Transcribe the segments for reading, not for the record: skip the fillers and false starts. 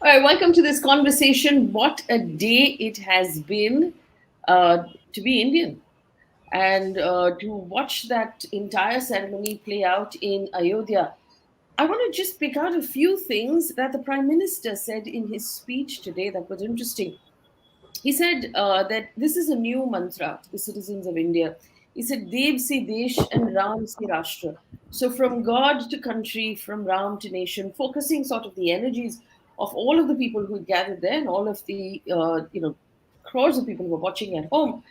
All right, welcome to this conversation. What a day it has been to be Indian and to watch that entire ceremony play out in Ayodhya. I want to just pick out a few things that the Prime Minister said in his speech today that was interesting. He said that this is a new mantra to the citizens of India. He said, Dev se desh and Ram se rashtra. So from God to country, from Ram to nation, focusing sort of the energies of all of the people who gathered there and all of the crores of people who were watching at home,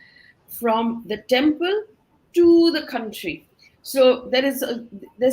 from the temple to the country. So there's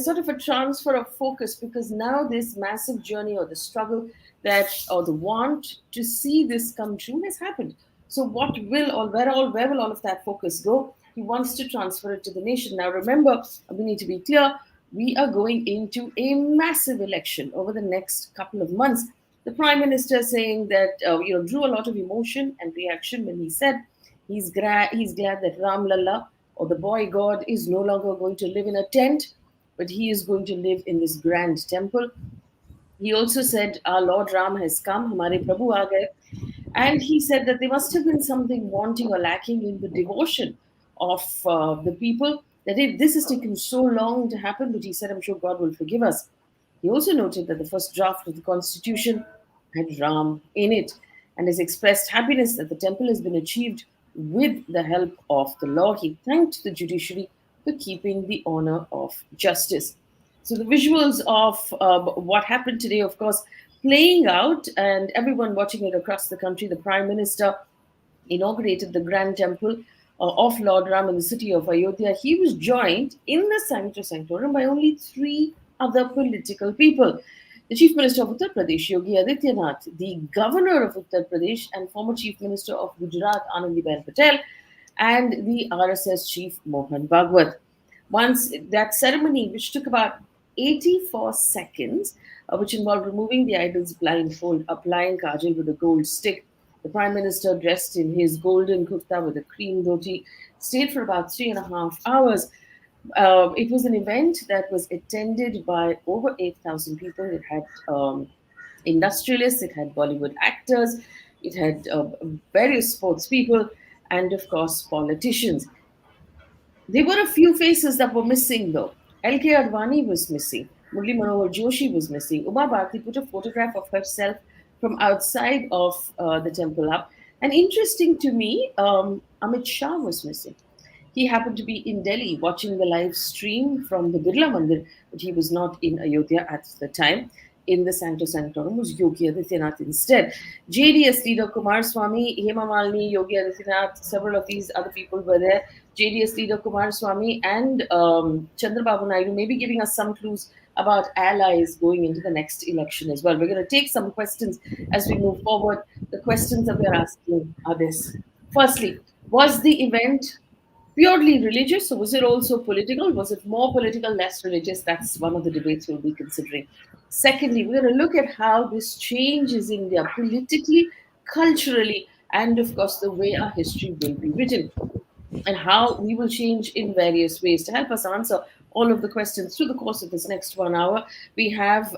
sort of a transfer of focus because now this massive journey or the struggle that or the want to see this come true has happened. So what will or where will all of that focus go? He wants to transfer it to the nation. Now remember, we need to be clear, we are going into a massive election over the next couple of months. The Prime Minister saying that drew a lot of emotion and reaction when he said he's glad that Ram Lalla, or the boy God, is no longer going to live in a tent, but he is going to live in this grand temple. He also said, Our Lord Ram has come, Hamare Prabhu aa gaye. And he said that there must have been something wanting or lacking in the devotion of the people, that this has taken so long to happen, but he said, I'm sure God will forgive us. He also noted that the first draft of the constitution had Ram in it and has expressed happiness that the temple has been achieved with the help of the law. He thanked the judiciary for keeping the honor of justice. So the visuals of what happened today, of course, playing out, and everyone watching it across the country. The Prime Minister inaugurated the Grand Temple of Lord Ram in the city of Ayodhya. He was joined in the Sancto Sanctorum by only three other political people. The Chief Minister of Uttar Pradesh, Yogi Adityanath, the Governor of Uttar Pradesh and former Chief Minister of Gujarat, Anandiben Patel, and the RSS Chief Mohan Bhagwat. Once that ceremony, which took about 84 seconds, which involved removing the idol's blindfold, applying kajal with a gold stick. The Prime Minister, dressed in his golden kurta with a cream dhoti, stayed for about 3.5 hours. It was an event that was attended by over 8,000 people. It had industrialists, it had Bollywood actors, it had various sports people, and of course, politicians. There were a few faces that were missing though. L.K. Advani was missing. Murli Manohar Joshi was missing. Uma Bharti put a photograph of herself from outside of the temple up. And interesting to me, Amit Shah was missing. He happened to be in Delhi watching the live stream from the Birla Mandir, but he was not in Ayodhya at the time. In the Sancto Sanctorum was Yogi Adityanath instead. JDS leader Kumar Swamy, Hema Malini, Yogi Adityanath, several of these other people were there. JDS leader Kumar Swamy and Chandrababu Naidu may be giving us some clues about allies going into the next election as well. We're going to take some questions as we move forward. The questions that we're asking are this. Firstly, was the event purely religious, or was it also political? Was it more political, less religious? That's one of the debates we'll be considering. Secondly, we're going to look at how this changes India politically, culturally, and of course, the way our history will be written, and how we will change in various ways. To help us answer all of the questions through the course of this next 1 hour, we have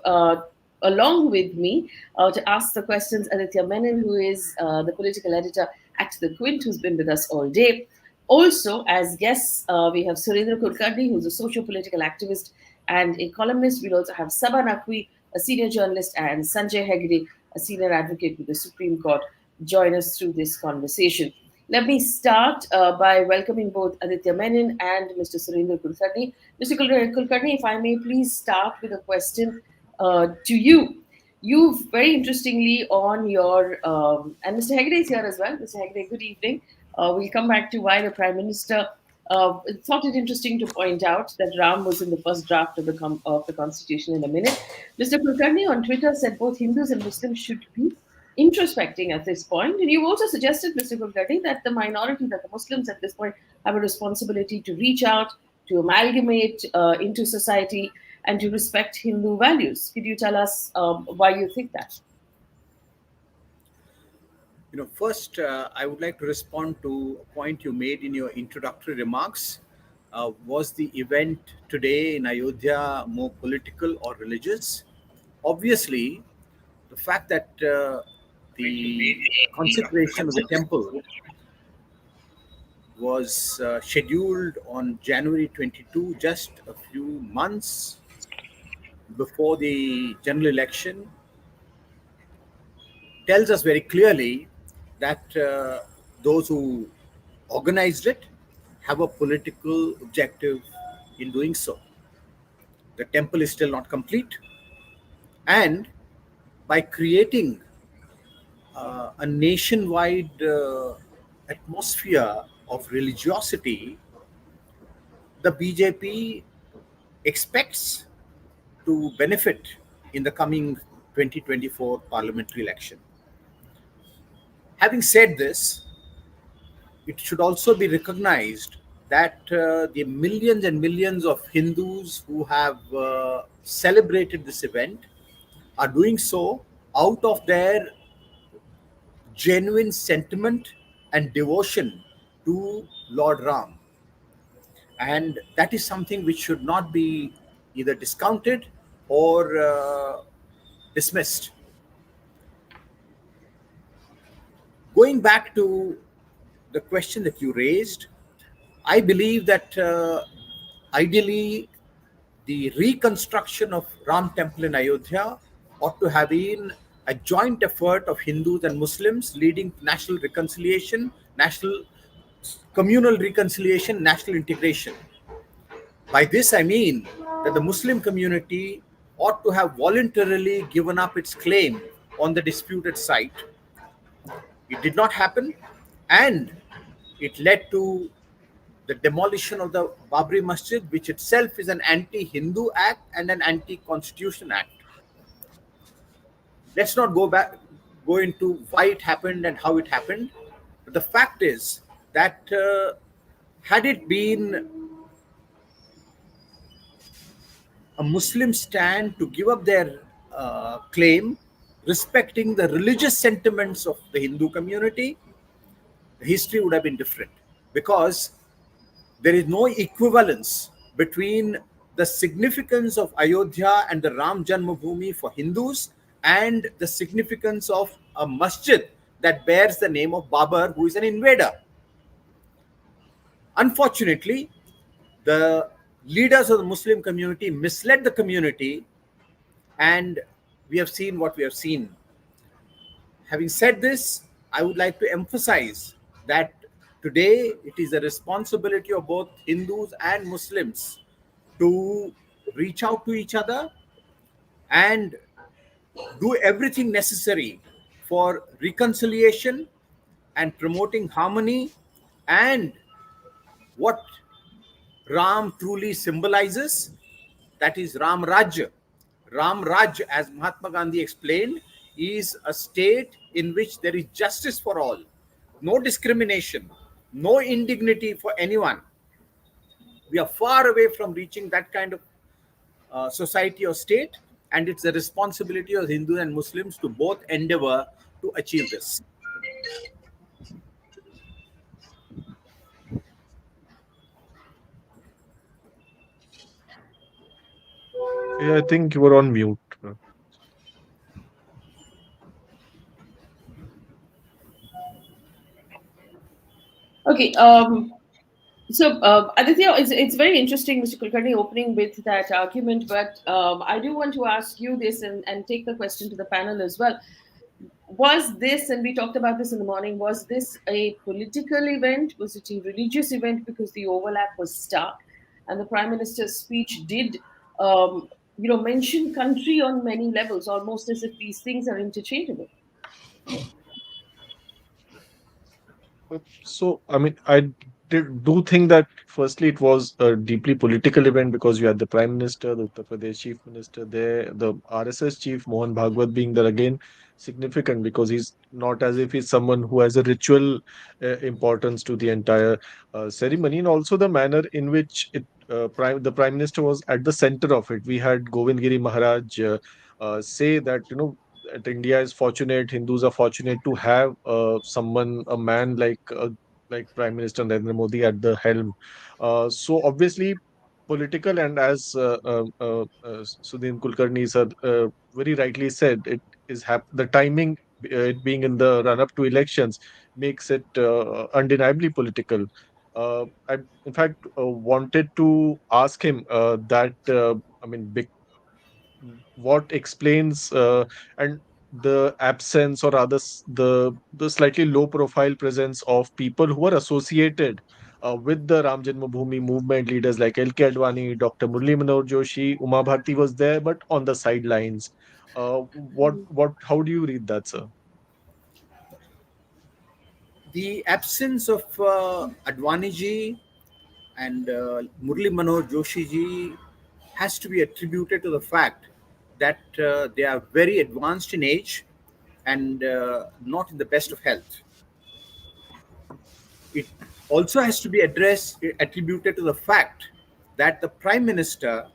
along with me to ask the questions Aditya Menon, who is the political editor at The Quint, who's been with us all day. Also, as guests, we have Sudheendra Kulkarni, who's a socio-political activist and a columnist. We'll also have Saba, Naqvi, a senior journalist, and Sanjay Hegde, a senior advocate with the Supreme Court, join us through this conversation. Let me start by welcoming both Aditya Menon and Mr. Sudheendra Kulkarni. Mr. Kulkarni, if I may please start with a question to you. You've very interestingly on your, and Mr. Hegde is here as well. Mr. Hegde, good evening. We'll come back to why the Prime Minister thought it interesting to point out that Ram was in the first draft of the Constitution in a minute. Mr. Kulkarni on Twitter said both Hindus and Muslims should be introspecting at this point. And you also suggested, Mr. Kulkarni, that the minority, that the Muslims at this point have a responsibility to reach out, to amalgamate into society, and to respect Hindu values. Could you tell us why you think that? First, I would like to respond to a point you made in your introductory remarks. Was the event today in Ayodhya more political or religious? Obviously, the fact that the consecration of the temple was scheduled on January 22, just a few months before the general election, tells us very clearly that those who organized it have a political objective in doing so. The temple is still not complete, and by creating a nationwide atmosphere of religiosity, the BJP expects to benefit in the coming 2024 parliamentary election. Having said this, it should also be recognized that the millions and millions of Hindus who have celebrated this event are doing so out of their genuine sentiment and devotion to Lord Ram. And that is something which should not be either discounted or dismissed. Going back to the question that you raised, I believe that ideally the reconstruction of Ram Temple in Ayodhya ought to have been a joint effort of Hindus and Muslims leading to national reconciliation, national communal reconciliation, national integration. By this, I mean that the Muslim community ought to have voluntarily given up its claim on the disputed site. It did not happen, and it led to the demolition of the Babri Masjid, which itself is an anti Hindu act and an anti constitution act. Let's not go into why it happened and how it happened. But the fact is that had it been a Muslim stand to give up their claim, respecting the religious sentiments of the Hindu community, the history would have been different, because there is no equivalence between the significance of Ayodhya and the Ram Janmabhoomi for Hindus and the significance of a masjid that bears the name of Babar, who is an invader. Unfortunately, the leaders of the Muslim community misled the community, and we have seen what we have seen. Having said this, I would like to emphasize that today it is the responsibility of both Hindus and Muslims to reach out to each other and do everything necessary for reconciliation and promoting harmony and what Ram truly symbolizes, that is Ram Raj. Ram Raj, as Mahatma Gandhi explained, is a state in which there is justice for all, no discrimination, no indignity for anyone. We are far away from reaching that kind of society or state, and it's the responsibility of Hindus and Muslims to both endeavor to achieve this. Yeah, I think you were on mute. Okay. Aditya, it's very interesting, Mr. Kulkarni, opening with that argument, but I do want to ask you this and take the question to the panel as well. Was this, and we talked about this in the morning, was this a political event? Was it a religious event? Because the overlap was stark, and the Prime Minister's speech did, mention country on many levels, almost as if these things are interchangeable. So, I mean, do think that firstly it was a deeply political event because you had the Prime Minister, the Uttar Pradesh Chief Minister there, the RSS Chief Mohan Bhagwat being there again, significant because he's not as if he's someone who has a ritual importance to the entire ceremony, and also the manner in which the Prime Minister was at the center of it. We had Govind Giri Maharaj say that, that India is fortunate, Hindus are fortunate to have a man like Prime Minister Narendra Modi at the helm. So obviously, political, and as Sudhin Kulkarni sir very rightly said, it is the timing, it being in the run up to elections, makes it undeniably political. I, in fact, wanted to ask him that I mean, what explains and the absence, or rather the slightly low profile presence of people who are associated with the Ram Janmabhoomi movement, leaders like L.K. Advani, Dr. Murli Manohar Joshi, Uma Bharti was there, but on the sidelines. How do you read that, sir? The absence of Advani ji and Murli Manohar Joshi ji has to be attributed to the fact that they are very advanced in age and not in the best of health. It also has to be attributed to the fact that the Prime Minister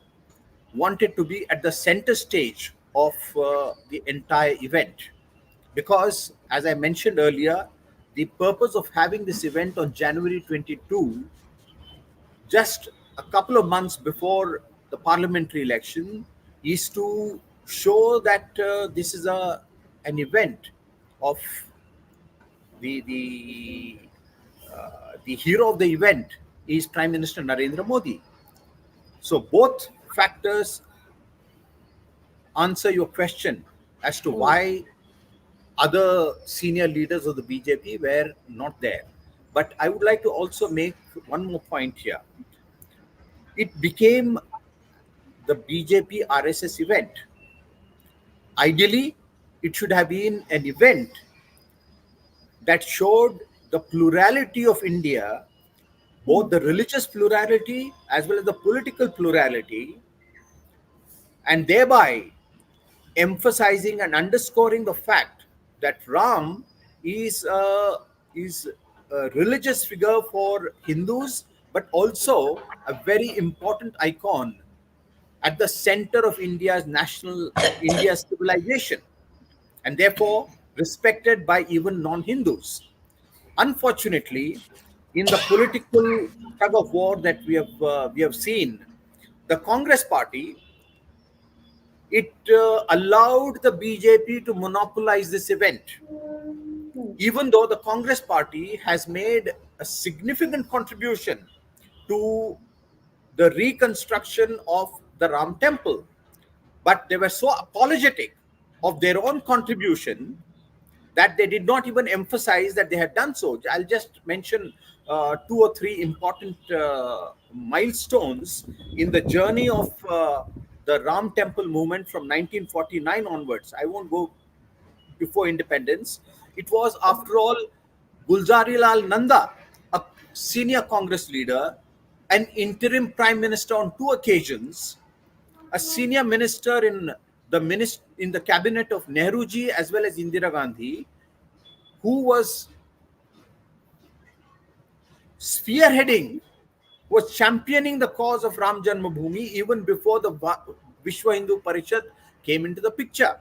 wanted to be at the center stage of the entire event. Because, as I mentioned earlier, the purpose of having this event on January 22, just a couple of months before the parliamentary election, is to show that this is an event of the the hero of the event is Prime Minister Narendra Modi. So both factors answer your question as to Hmm. why other senior leaders of the BJP were not there. But I would like to also make one more point here. It became the BJP RSS event. Ideally, it should have been an event that showed the plurality of India, both the religious plurality as well as the political plurality, and thereby emphasizing and underscoring the fact that Ram is is a religious figure for Hindus, but also a very important icon at the center of India's civilization, and therefore respected by even non-Hindus. Unfortunately, in the political tug of war that we have seen, the Congress party, it allowed the BJP to monopolize this event, even though the Congress party has made a significant contribution to the reconstruction of the Ram temple. But they were so apologetic of their own contribution that they did not even emphasize that they had done so. I'll just mention two or three important milestones in the journey of the Ram Temple movement from 1949 onwards. I won't go before independence. It was, after all, Gulzari Lal Nanda, a senior Congress leader, an interim prime minister on two occasions, a senior minister in the cabinet of Nehruji as well as Indira Gandhi, who was spearheading, was championing the cause of Ram Janmabhoomi even before the Vishwa Hindu Parishad came into the picture.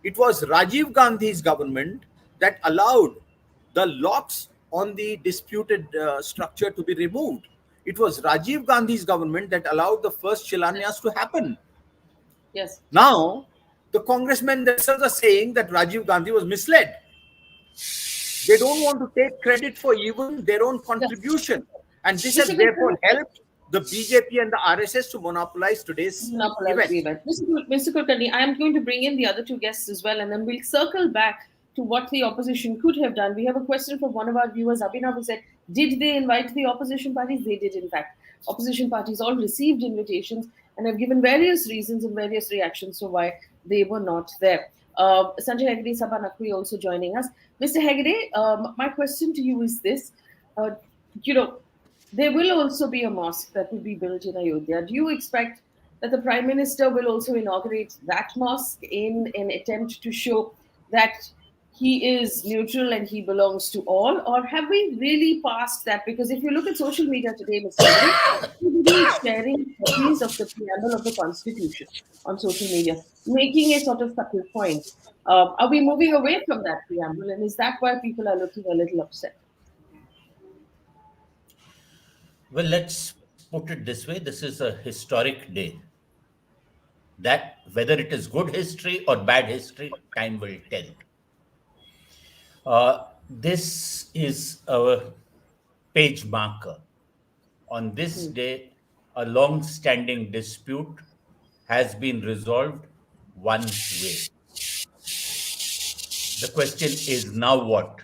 It was Rajiv Gandhi's government that allowed the locks on the disputed structure to be removed. It was Rajiv Gandhi's government that allowed the first Shilanyas to happen. Yes. Now, the congressmen themselves are saying that Rajiv Gandhi was misled. They don't want to take credit for even their own Yes. contribution. And this has Mr. therefore Kulkarni, helped the BJP and the RSS to monopolize today's monopolize event. the event. Mr. Kulkarni, I am going to bring in the other two guests as well, and then we'll circle back to what the opposition could have done. We have a question from one of our viewers, Abhinav, who said, did they invite the opposition parties? They did, in fact. Opposition parties all received invitations and have given various reasons and various reactions to why they were not there. Sanjay Hegde, Saba, Naqvi also joining us. Mr. Hegde, my question to you is this. Uh, you know, there will also be a mosque that will be built in Ayodhya. Do you expect that the Prime Minister will also inaugurate that mosque in an attempt to show that he is neutral and he belongs to all? Or have we really passed that? Because if you look at social media today, Mr. Hegde, everybody is sharing copies of the preamble of the Constitution on social media, making a sort of subtle point. Are we moving away from that preamble? And is that why people are looking a little upset? Well, let's put it this way, this is a historic day. That whether it is good history or bad history, time will tell. This is a page marker. On this mm, day, a long standing dispute has been resolved one way. The question is now what?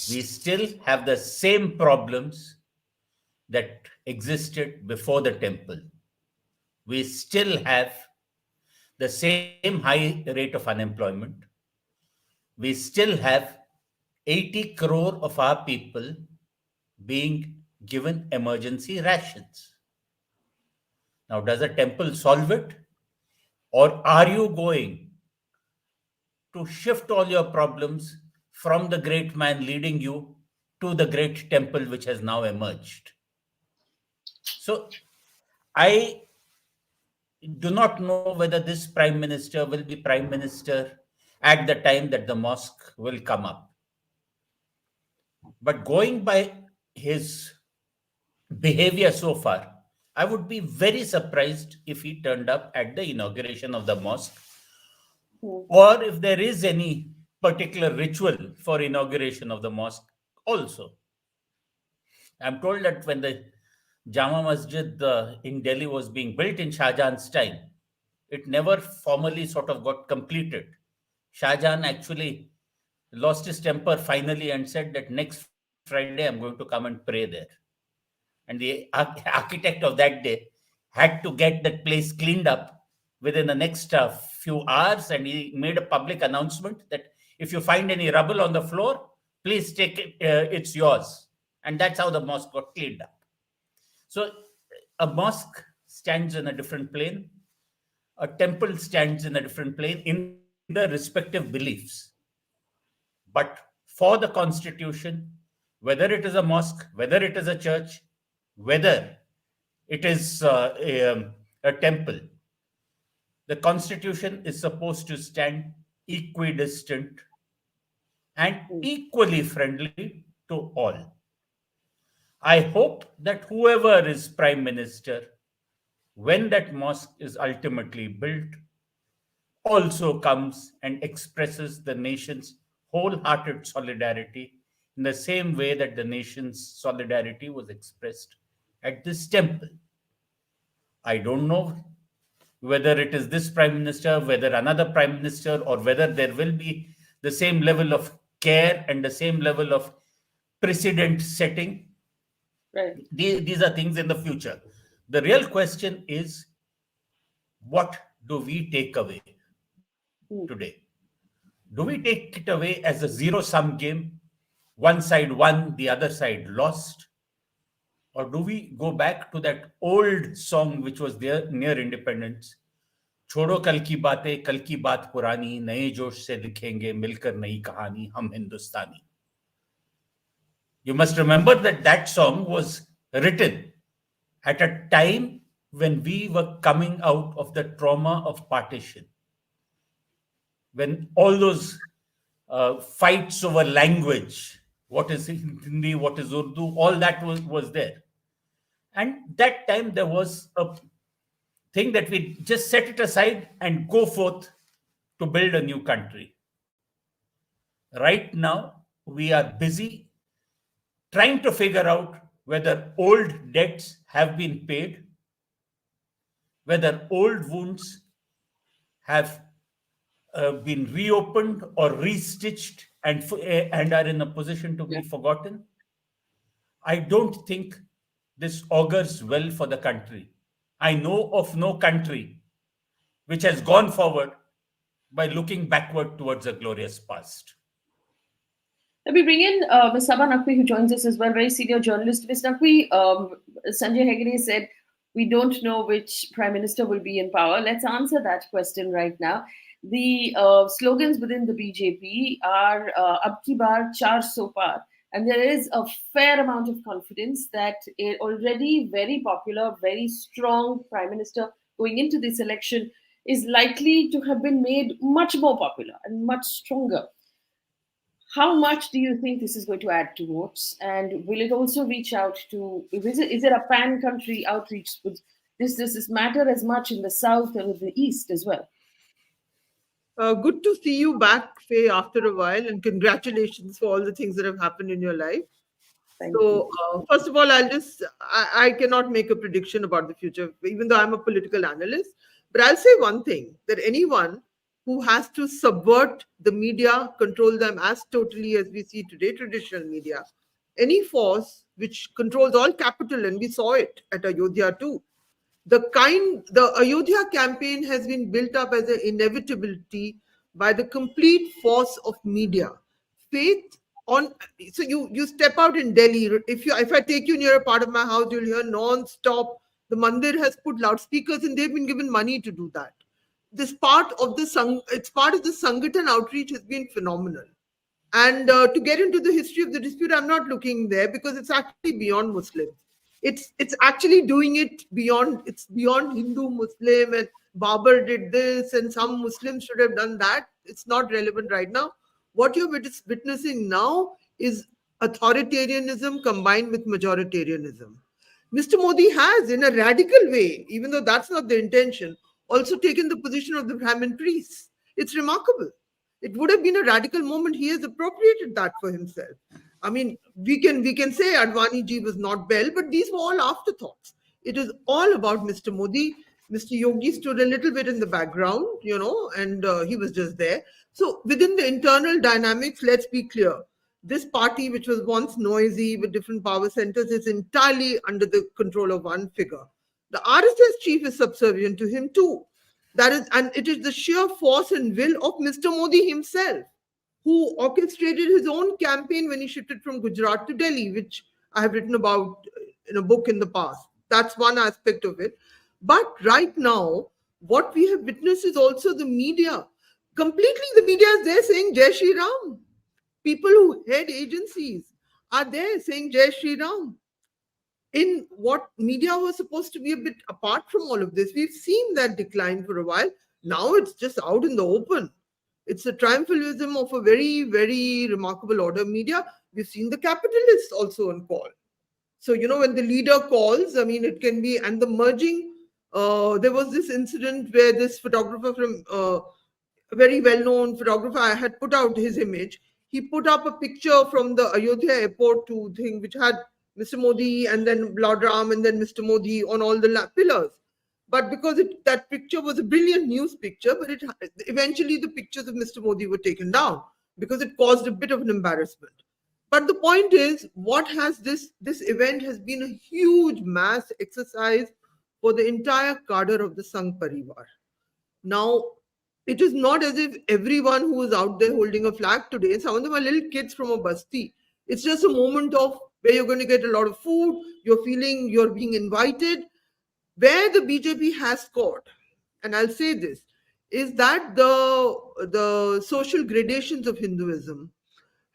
We still have the same problems that existed before the temple. We still have the same high rate of unemployment. We still have 80 crore of our people being given emergency rations. Now, does a temple solve it? Or are you going to shift all your problems from the great man leading you to the great temple which has now emerged? So, I do not know whether this prime minister will be prime minister at the time that the mosque will come up. But going by his behavior so far, I would be very surprised if he turned up at the inauguration of the mosque, mm, or if there is any particular ritual for inauguration of the mosque also. I'm told that when the Jama Masjid in Delhi was being built in Shah Jahan's time, it never formally sort of got completed. Shah Jahan actually lost his temper finally and said that next Friday I'm going to come and pray there. And the architect of that day had to get that place cleaned up within the next few hours, and he made a public announcement that if you find any rubble on the floor, please take it, it's yours. And that's how the mosque got cleaned up. So a mosque stands in a different plane, a temple stands in a different plane in the respective beliefs. But for the constitution, whether it is a mosque, whether it is a church, whether it is a temple, the constitution is supposed to stand equidistant and mm. equally friendly to all. I hope that whoever is prime minister, when that mosque is ultimately built, also comes and expresses the nation's wholehearted solidarity in the same way that the nation's solidarity was expressed at this temple. I don't know whether it is this prime minister, whether another prime minister, or whether there will be the same level of care and the same level of precedent setting. Right. These are things in the future. The real question is, what do we take away today? Mm, Do we take it away as a zero sum game? One side won, the other side lost? Or do we go back to that old song which was there near independence? छोड़ो कल की बात पुरानी नए जोश से लिखेंगे मिलकर नई कहानी हम हिंदुस्तानी. You must remember that that song was written at a time when we were coming out of the trauma of partition, when all those fights over language, what is Hindi, what is Urdu, all that was there. And that time there was a thing that we just set it aside and go forth to build a new country. Right now, we are busy trying to figure out whether old debts have been paid, whether old wounds have been reopened or restitched and are in a position to yeah. be forgotten. I don't think this augurs well for the country. I know of no country which has gone forward by looking backward towards a glorious past. Let me bring in Ms. Saba Naqvi, who joins us as well, very senior journalist. Ms. Naqvi, Sanjay Hegde said, we don't know which prime minister will be in power. Let's answer that question right now. The slogans within the BJP are Ab ki baar char so par. And there is a fair amount of confidence that a already very popular, very strong prime minister going into this election is likely to have been made much more popular and much stronger. How much do you think this is going to add to votes? And will it also reach out to, is it a pan country outreach? Would this matter as much in the south and the east as well? Good to see you back, Faye, after a while, and congratulations for all the things that have happened in your life. Thank you. So, first of all, I cannot make a prediction about the future, even though I'm a political analyst. But I'll say one thing, that anyone who has to subvert the media, control them as totally as we see today, traditional media, any force which controls all capital, and we saw it at Ayodhya too. The Ayodhya campaign has been built up as an inevitability by the complete force of media. Faith on so you step out in Delhi. If I take you near a part of my house, you'll hear non-stop. The Mandir has put loudspeakers and they've been given money to do that. This part of the it's part of the Sangathan outreach has been phenomenal. And to get into the history of the dispute, I'm not looking there because it's actually beyond Muslims. It's actually doing it beyond. It's beyond Hindu, Muslim, and Babur did this, and some Muslims should have done that. It's not relevant right now. What you're witnessing now is authoritarianism combined with majoritarianism. Mr. Modi has, in a radical way, even though that's not the intention, also taken the position of the Brahmin priests. It's remarkable. It would have been a radical moment. He has appropriated that for himself. I mean, we can say Advani ji was not Bell, but these were all afterthoughts. It is all about Mr. Modi. Mr. Yogi stood a little bit in the background, and he was just there. So within the internal dynamics, let's be clear. This party, which was once noisy with different power centers, is entirely under the control of one figure. The RSS chief is subservient to him too. And it is the sheer force and will of Mr. Modi himself who orchestrated his own campaign when he shifted from Gujarat to Delhi, which I have written about in a book in the past. That's one aspect of it. But right now, what we have witnessed is also the media. Completely, the media is there saying Jai Shri Ram. People who head agencies are there saying Jai Shri Ram. In what media was supposed to be a bit apart from all of this, we've seen that decline for a while. Now it's just out in the open. It's a triumphalism of a very, very remarkable order of media. We've seen the capitalists also on call. So, when the leader calls, I mean, it can be, and the merging, there was this incident where this photographer from a very well-known photographer had put out his image. He put up a picture from the Ayodhya airport to thing, which had Mr. Modi and then Lord Ram and then Mr. Modi on all the pillars. But because that picture was a brilliant news picture, but eventually the pictures of Mr. Modi were taken down because it caused a bit of an embarrassment. But the point is, what has this event has been a huge mass exercise for the entire cadre of the Sangh Parivar. Now, it is not as if everyone who is out there holding a flag today, some of them are little kids from a basti. It's just a moment of where you're going to get a lot of food, you're feeling you're being invited. Where the BJP has scored, and I'll say this, is that the social gradations of Hinduism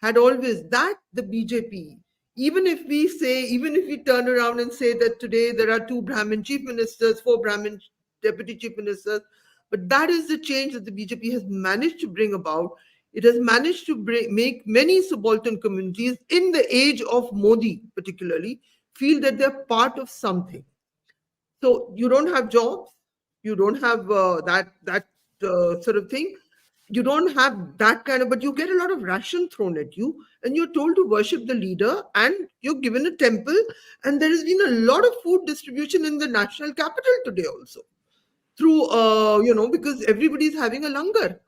had always that the BJP, even if we turn around and say that today there are 2 Brahmin chief ministers, 4 Brahmin deputy chief ministers, but that is the change that the BJP has managed to bring about. It has managed to make many subaltern communities in the age of Modi particularly feel that they're part of something. So you don't have jobs, you don't have that sort of thing. You don't have that kind of, but you get a lot of ration thrown at you, and you're told to worship the leader, and you're given a temple, and there has been a lot of food distribution in the national capital today also through because everybody's having a langar.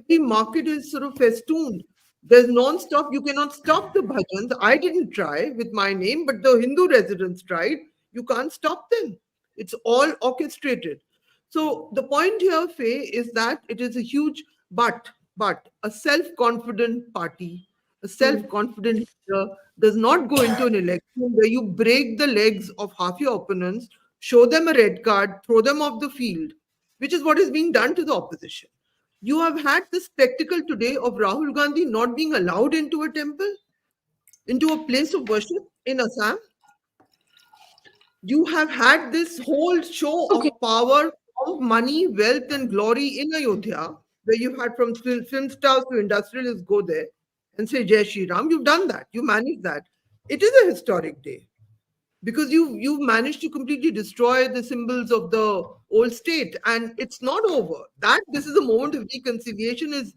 Every market is sort of festooned. There's non-stop. You cannot stop the bhajans. I didn't try with my name, but the Hindu residents tried. You can't stop them. It's all orchestrated. So the point here, Faye, is that it is a huge but a self-confident party, a Mm. self-confident leader does not go into an election where you break the legs of half your opponents, show them a red card, throw them off the field, which is what is being done to the opposition. You have had the spectacle today of Rahul Gandhi not being allowed into a temple, into a place of worship in Assam. You have had this whole show Okay. of power, of money, wealth, and glory in Ayodhya, where you've had from film stars to industrialists go there. and say Jai Shri Ram. You've done that. You managed that. It is a historic day because you've managed to completely destroy the symbols of the old state, and it's not over. That this is a moment of reconciliation is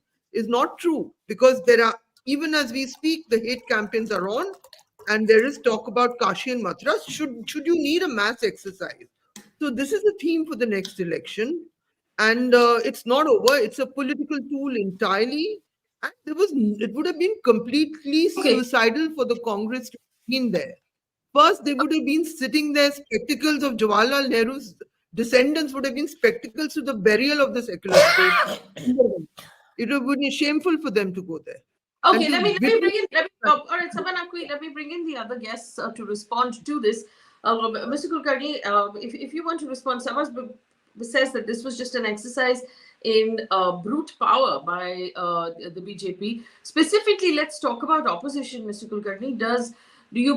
not true, because there are, even as we speak, the hate campaigns are on, and there is talk about Kashi and Mathura. Should you need a mass exercise? So this is the theme for the next election, and it's not over. It's a political tool entirely, and it would have been completely Okay. suicidal for the Congress to have been there. First, they would have been sitting there, spectacles of Jawaharlal Nehru's descendants would have been spectacles to the burial of the secular state. It would be shameful for them to go there. And Okay, to let me witness bring in. All right, Saba Naqvi, let me bring in the other guests to respond to this. Mr. Kulkarni, if you want to respond, says that this was just an exercise in brute power by the BJP. Specifically, let's talk about opposition, Mr. Kulkarni. Do you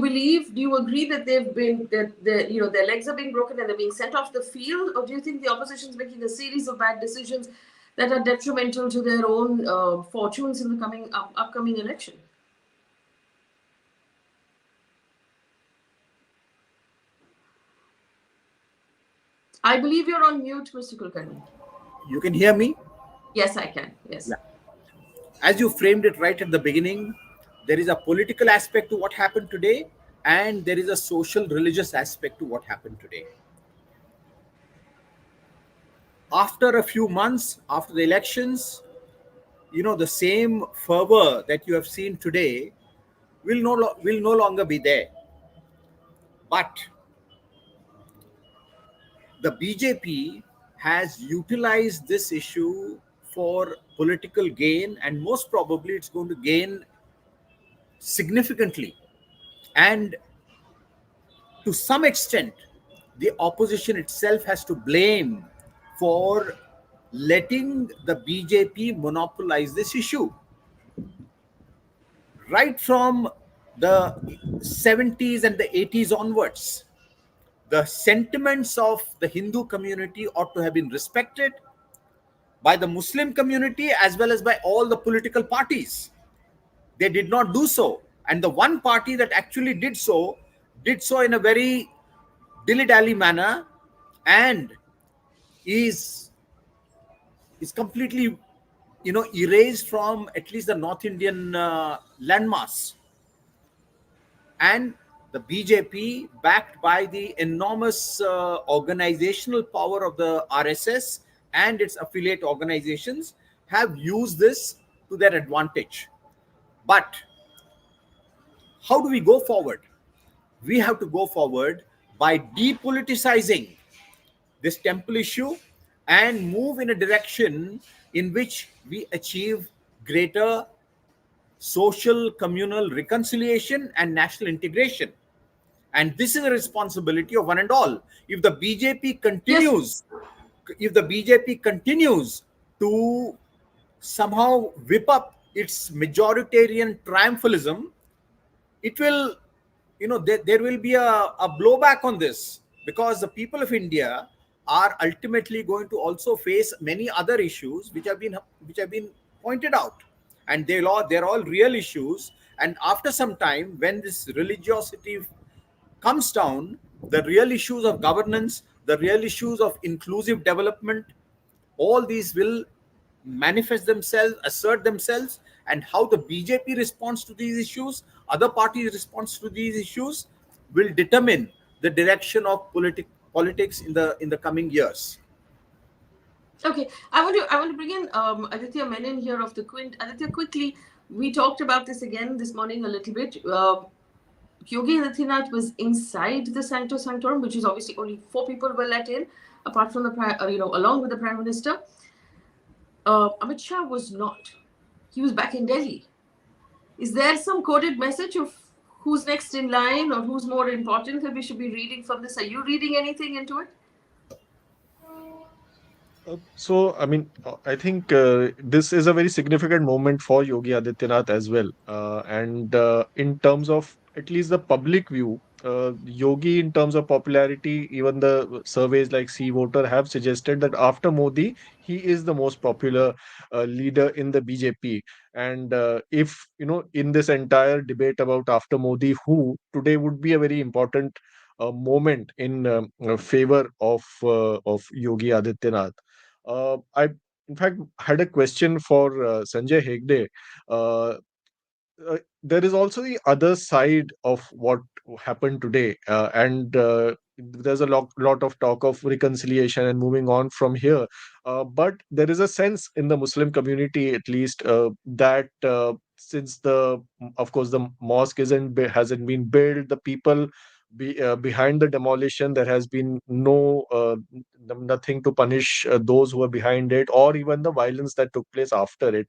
agree that their legs are being broken and they're being sent off the field, or do you think the opposition is making a series of bad decisions that are detrimental to their own fortunes in the upcoming election? I believe you're on mute, Mr. Kulkarni. You can hear me? Yes, I can. Yes. Yeah. As you framed it right at the beginning, there is a political aspect to what happened today, and there is a social religious aspect to what happened today. After a few months after the elections, the same fervor that you have seen today will no longer be there. But the BJP has utilized this issue for political gain, and most probably it's going to gain significantly. And to some extent, the opposition itself has to blame for letting the BJP monopolize this issue. Right from the 70s and the 80s onwards, the sentiments of the Hindu community ought to have been respected by the Muslim community as well as by all the political parties. They did not do so. And the one party that actually did so in a very dilly-dally manner, and is completely erased from at least the North Indian landmass. And the BJP, backed by the enormous organizational power of the RSS and its affiliate organizations, have used this to their advantage. But how do we go forward? We have to go forward by depoliticizing this temple issue and move in a direction in which we achieve greater social communal reconciliation and national integration. And this is a responsibility of one and all. If the BJP continues, to somehow whip up its majoritarian triumphalism, it will, there will be a blowback on this, because the people of India are ultimately going to also face many other issues which have been pointed out, and they're all real issues. And after some time, when this religiosity comes down, the real issues of governance, the real issues of inclusive development, all these will manifest themselves, assert themselves. And how the BJP responds to these issues, other parties' response to these issues, will determine the direction of politics in the coming years. Okay, I want to bring in Aditya Menon here of the Quint. Aditya, quickly, we talked about this again this morning a little bit. Yogi Adityanath was inside the Sancto Sanctorum, which is obviously only 4 people were let in, apart from along with the Prime Minister. Amit Shah was not. He was back in Delhi. Is there some coded message of who's next in line or who's more important that we should be reading from this? Are you reading anything into it? I mean, I think this is a very significant moment for Yogi Adityanath as well. And in terms of at least the public view, Yogi, in terms of popularity, even the surveys like C Voter have suggested that after Modi, he is the most popular leader in the BJP. And if, in this entire debate about after Modi, who today would be a very important moment in favor of Yogi Adityanath. I, in fact, had a question for Sanjay Hegde. Uh, there is also the other side of what happened today, and there's a lot of talk of reconciliation and moving on from here. But there is a sense in the Muslim community, at least, that since of course, the mosque hasn't been built, the people behind the demolition, there has been nothing to punish those who are behind it, or even the violence that took place after it.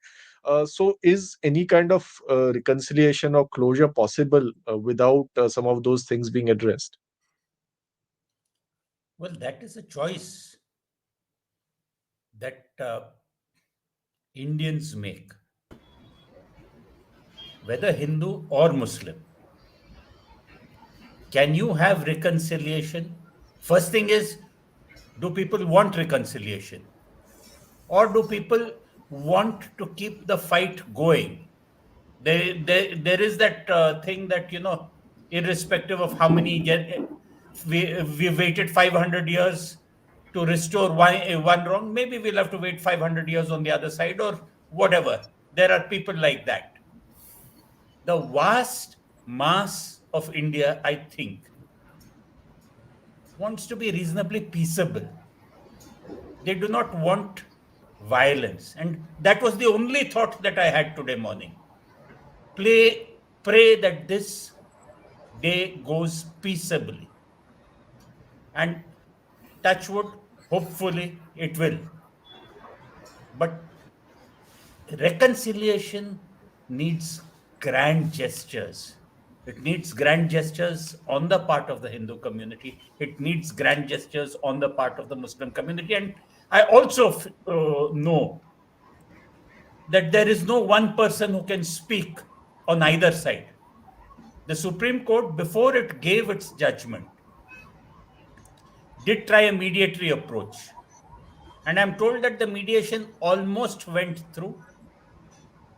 So, is any kind of reconciliation or closure possible without some of those things being addressed? Well, that is a choice that Indians make, whether Hindu or Muslim. Can you have reconciliation? First thing is, do people want reconciliation? Or do people want to keep the fight going? There is that thing that, irrespective of how many we waited 500 years to restore one wrong, maybe we'll have to wait 500 years on the other side, or whatever. There are people like that. The vast mass of India, I think, wants to be reasonably peaceable. They do not want violence. And that was the only thought that I had today morning. Pray that this day goes peaceably. And touch wood, hopefully it will. But reconciliation needs grand gestures. It needs grand gestures on the part of the Hindu community. It needs grand gestures on the part of the Muslim community. And I also know that there is no one person who can speak on either side. The Supreme Court, before it gave its judgment, did try a mediatory approach. And I'm told that the mediation almost went through,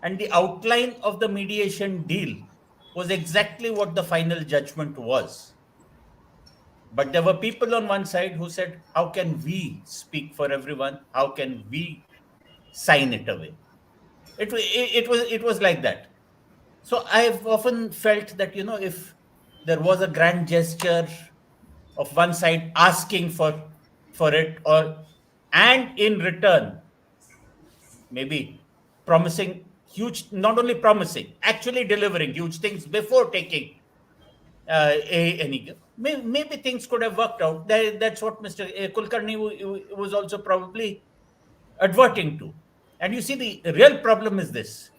and the outline of the mediation deal was exactly what the final judgment was. But there were people on one side who said, how can we speak for everyone? How can we sign it away? It was like that. So I've often felt that, if there was a grand gesture of one side asking for it, or and in return maybe promising huge, not only promising, actually delivering huge things before taking any gift, maybe things could have worked out. That's what Mr. Kulkarni was also probably adverting to. And you see, the real problem is this,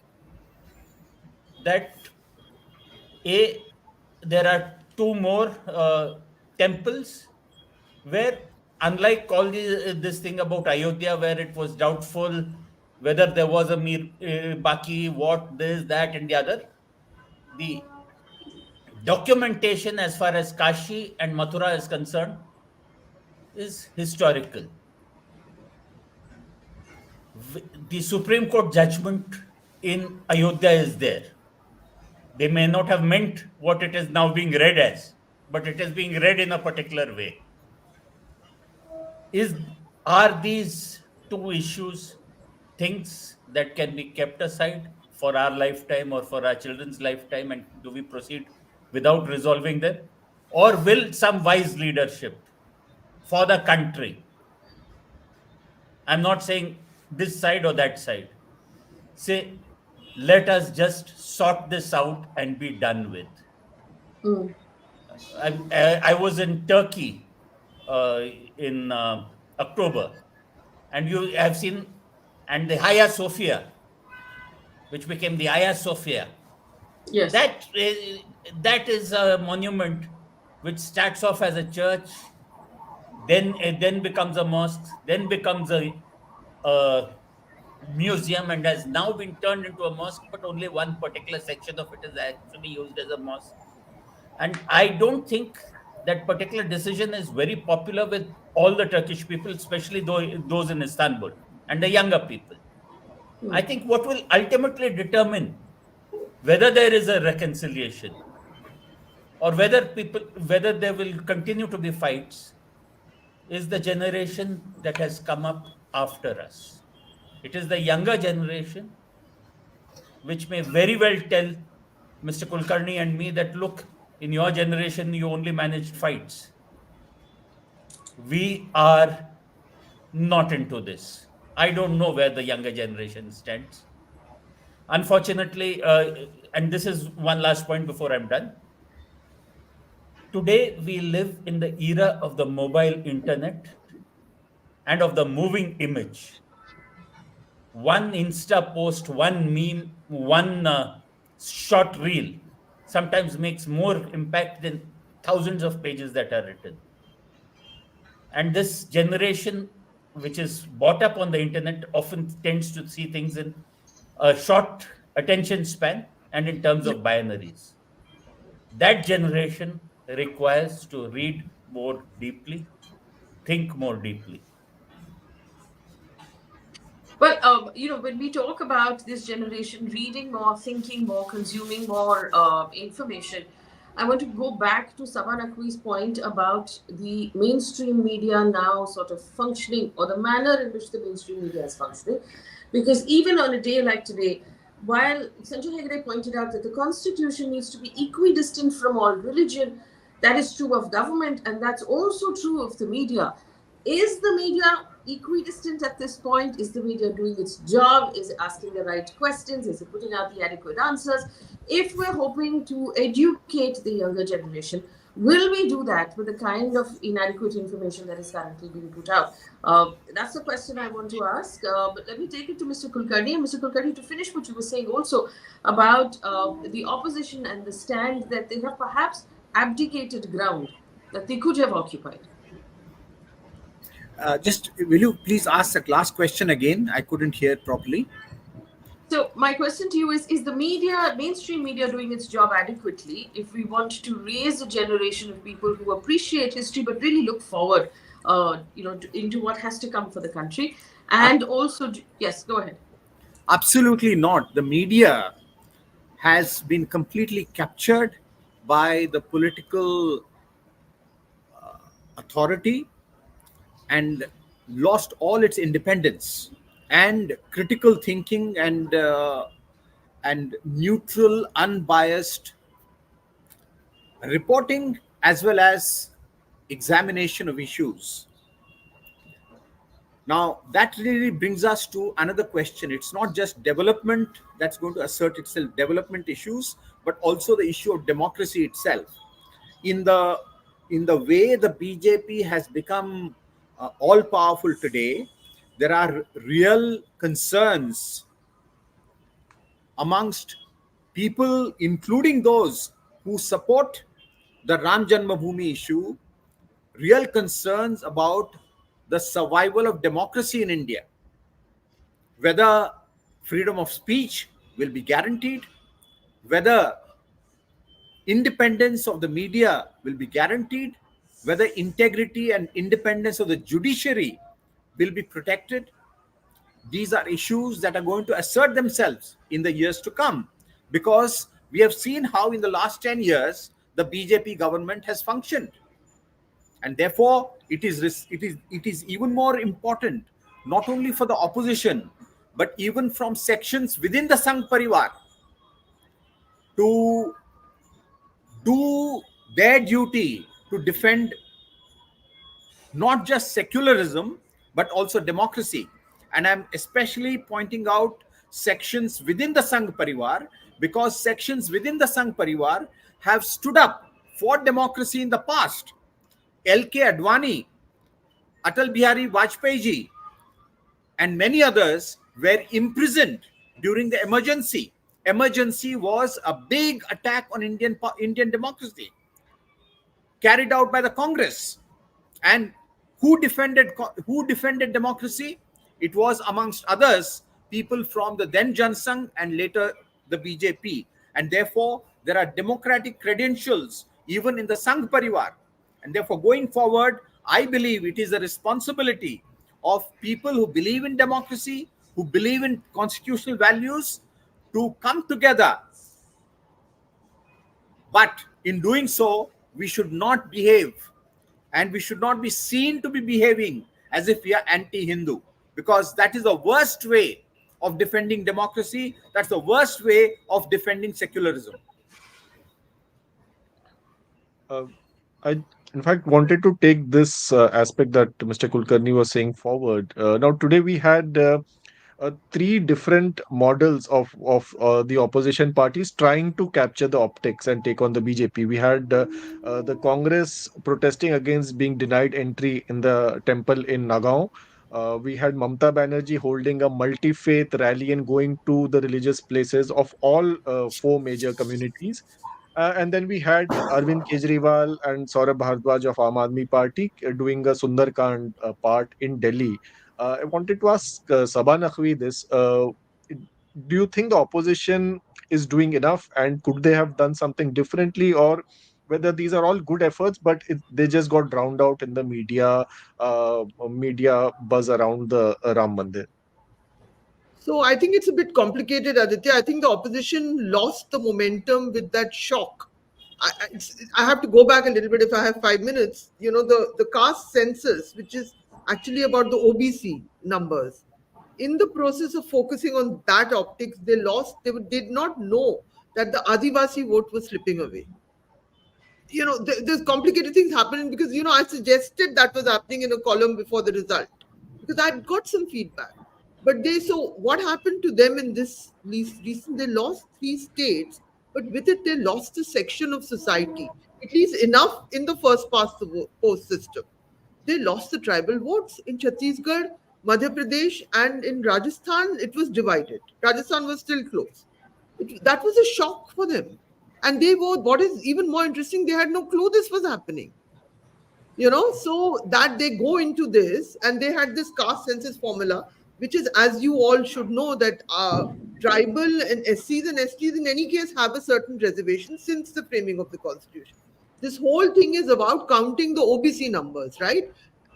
that a there are two more temples where, unlike all this thing about Ayodhya, where it was doubtful whether there was a baki, what, this, that, and the other, the documentation as far as Kashi and Mathura is concerned is historical. The Supreme Court judgment in Ayodhya is there. They may not have meant what it is now being read as, but it is being read in a particular way. Is Are these two issues things that can be kept aside for our lifetime or for our children's lifetime, and do we proceed without resolving them? Or will some wise leadership for the country, I'm not saying this side or that side, say, let us just sort this out and be done with? Mm. I was in Turkey uh, in October, and you have seen, and the Hagia Sophia, which became the Hagia Sophia, Yes. that is a monument which starts off as a church, then becomes a mosque, then becomes a museum, and has now been turned into a mosque, but only one particular section of it is actually used as a mosque. And I don't think that particular decision is very popular with all the Turkish people, especially those in Istanbul and the younger people. I think what will ultimately determine whether there is a reconciliation or whether there will continue to be fights is the generation that has come up after us. It is the younger generation which may very well tell Mr. Kulkarni and me that, look, in your generation, you only managed fights. We are not into this. I don't know where the younger generation stands. Unfortunately, and this is one last point before I'm done. Today, we live in the era of the mobile internet and of the moving image. One Insta post, one meme, one short reel sometimes makes more impact than thousands of pages that are written. And this generation, which is brought up on the internet, often tends to see things in a short attention span and in terms of binaries. That generation requires to read more deeply, think more deeply. Well, when we talk about this generation reading more, thinking more, consuming more information, I want to go back to Saba Naqvi's point about the mainstream media now sort of functioning, or the manner in which the mainstream media is functioning. Because even on a day like today, while Sanjay Hegde pointed out that the constitution needs to be equidistant from all religion, that is true of government and that's also true of the media. Is the media equidistant at this point? Is the media doing its job? Is it asking the right questions? Is it putting out the adequate answers? If we're hoping to educate the younger generation, will we do that with the kind of inadequate information that is currently being put out? That's the question I want to ask. But let me take it to Mr. Kulkarni. And Mr. Kulkarni, to finish what you were saying also about the opposition and the stand that they have perhaps abdicated ground that they could have occupied. Just will you please ask that last question again? I couldn't hear it properly. So my question to you is the media, mainstream media, doing its job adequately if we want to raise a generation of people who appreciate history but really look forward, into what has to come for the country? And also, yes, go ahead. Absolutely not. The media has been completely captured by the political authority and lost all its independence and critical thinking and neutral, unbiased reporting as well as examination of issues. Now, that really brings us to another question. It's not just development that's going to assert itself, development issues, but also the issue of democracy itself. In the way the BJP has become all powerful today, there are real concerns amongst people, including those who support the Ram Janmabhoomi issue, real concerns about the survival of democracy in India, whether freedom of speech will be guaranteed, whether independence of the media will be guaranteed, whether integrity and independence of the judiciary will be protected. These are issues that are going to assert themselves in the years to come, because we have seen how in the last 10 years the BJP government has functioned. And therefore, it is even more important, not only for the opposition, but even from sections within the Sangh Parivar, to do their duty to defend not just secularism, but also democracy. And I'm especially pointing out sections within the Sangh Parivar, because sections within the Sangh Parivar have stood up for democracy in the past. L.K. Advani, Atal Bihari Vajpayee ji, and many others were imprisoned during the emergency. Emergency was a big attack on Indian democracy carried out by the Congress. And who defended democracy? It was, amongst others, people from the then Jansangh and later the BJP. And therefore, there are democratic credentials even in the Sangh Parivar. And therefore, going forward, I believe it is a responsibility of people who believe in democracy, who believe in constitutional values, to come together. But in doing so, we should not behave, and we should not be seen to be behaving as if we are anti Hindu, because that is the worst way of defending democracy. That's the worst way of defending secularism. Uh, I, in fact, wanted to take this aspect that Mr. Kulkarni was saying forward. Now, today we had three different models of the opposition parties trying to capture the optics and take on the BJP. We had the Congress protesting against being denied entry in the temple in Nagaon. We had Mamta Banerjee holding a multi-faith rally and going to the religious places of all four major communities. And then we had Arvind Kejriwal and Saurabh Bhardwaj of Aam Aadmi Party doing a Sundarkand part in Delhi. I wanted to ask Saba Naqvi this. Do you think the opposition is doing enough, and could they have done something differently, or whether these are all good efforts, but they just got drowned out in the media buzz around the Ram Mandir? So I think it's a bit complicated, Aditya. I think the opposition lost the momentum with that shock. I have to go back a little bit if I have 5 minutes. The caste census, which is actually about the OBC numbers. In the process of focusing on that optics, they lost. They did not know that the Adivasi vote was slipping away. There's complicated things happening because I suggested that was happening in a column before the result because I'd got some feedback. But what happened to them in this least recent? They lost three states, but with it they lost a section of society, at least enough in the first past the post system. They lost the tribal votes in Chhattisgarh, Madhya Pradesh, and in Rajasthan. It was divided. Rajasthan was still close. That was a shock for them. And they were, what is even more interesting, they had no clue this was happening. So that they go into this and they had this caste census formula, which is, as you all should know, that tribal and SCs and STs in any case have a certain reservation since the framing of the constitution. This whole thing is about counting the OBC numbers, right?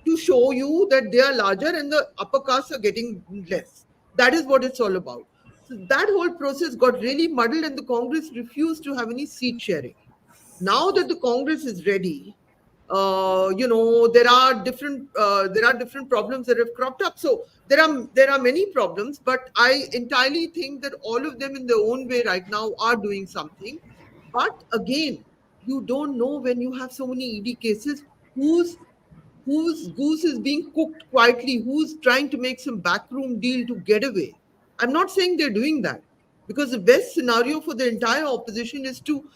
To show you that they are larger and the upper castes are getting less. That is what it's all about. So that whole process got really muddled and the Congress refused to have any seat sharing. Now that the Congress is ready, there are different problems that have cropped up. So there are many problems, but I entirely think that all of them in their own way right now are doing something. But again, you don't know when you have so many ED cases whose goose is being cooked quietly, who's trying to make some backroom deal to get away. I'm not saying they're doing that because the best scenario for the entire opposition is to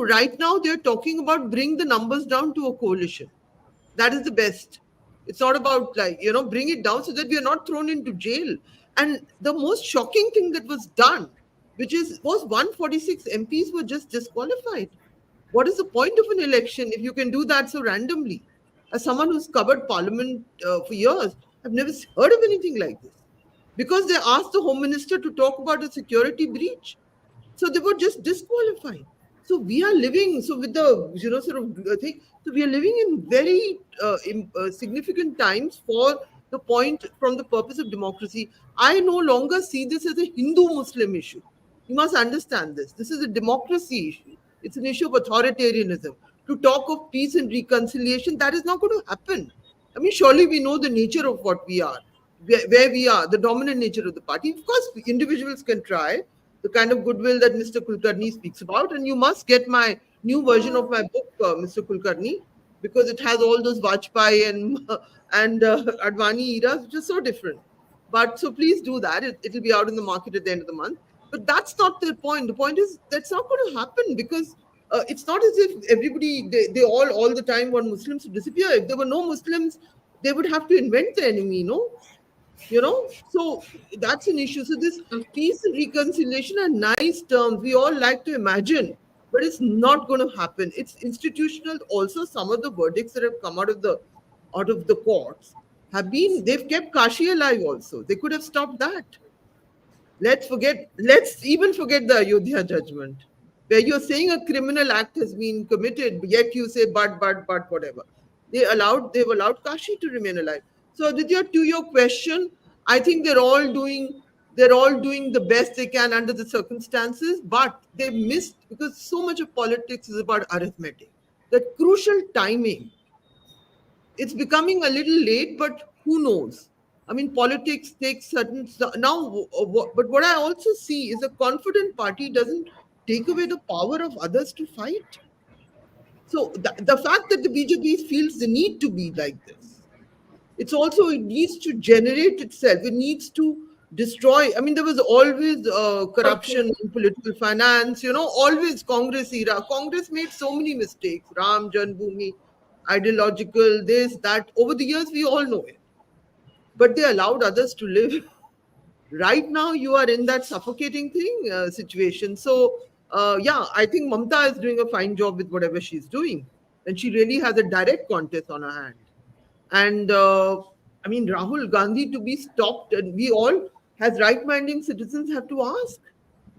right now they're talking about bring the numbers down to a coalition. That is the best. It's not about bring it down so that we are not thrown into jail. And the most shocking thing that was done, which was 146 MPs were just disqualified. What is the point of an election if you can do that so randomly? As someone who's covered parliament for years, I've never heard of anything like this. Because they asked the home minister to talk about a security breach. So they were just disqualified. So we are living, so with the, sort of thing, so we are living in very significant times for the point from the purpose of democracy. I no longer see this as a Hindu-Muslim issue. You must understand this. This is a democracy issue. It's an issue of authoritarianism. To talk of peace and reconciliation, that is not going to happen. I mean, surely we know the nature of what we are, where we are, the dominant nature of the party. Of course, individuals can try the kind of goodwill that Mr. Kulkarni speaks about. And you must get my new version of my book, Mr. Kulkarni, because it has all those Vajpayee and Advani eras, which are so different. But so please do that. It'll be out in the market at the end of the month. But that's not the point. The point is that's not going to happen because it's not as if everybody, they all the time want Muslims to disappear. If there were no Muslims, they would have to invent the enemy, so that's an issue. So this peace and reconciliation are nice terms we all like to imagine, but it's not going to happen. It's institutional. Also, some of the verdicts that have come out of the courts they've kept Kashi alive. Also, they could have stopped that. Let's even forget the Ayodhya judgment. where you're saying a criminal act has been committed, yet you say, but, whatever. They've allowed Kashi to remain alive. So, Aditya, to your question, I think they're all doing the best they can under the circumstances, but they missed because so much of politics is about arithmetic. That crucial timing, it's becoming a little late, but who knows? I mean, politics takes certain now. But what I also see is a confident party doesn't take away the power of others to fight. So the fact that the BJP feels the need to be like this, it's also it needs to generate itself. It needs to destroy. I mean, there was always Okay. corruption in political finance. Always Congress era. Congress made so many mistakes. Ram Janbhoomi, ideological, this, that. Over the years, we all know it. But they allowed others to live. Right now, you are in that suffocating situation. So, yeah, I think Mamta is doing a fine job with whatever she's doing. And she really has a direct contest on her hand. And I mean, Rahul Gandhi to be stopped, and we all, as right minded citizens, have to ask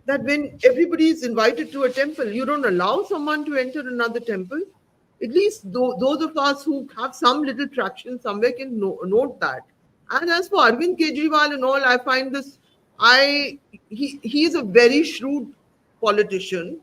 that when everybody is invited to a temple, you don't allow someone to enter another temple. At least those of us who have some little traction somewhere can note that. And as for Arvind Kejriwal and all, I find this, he is a very shrewd politician,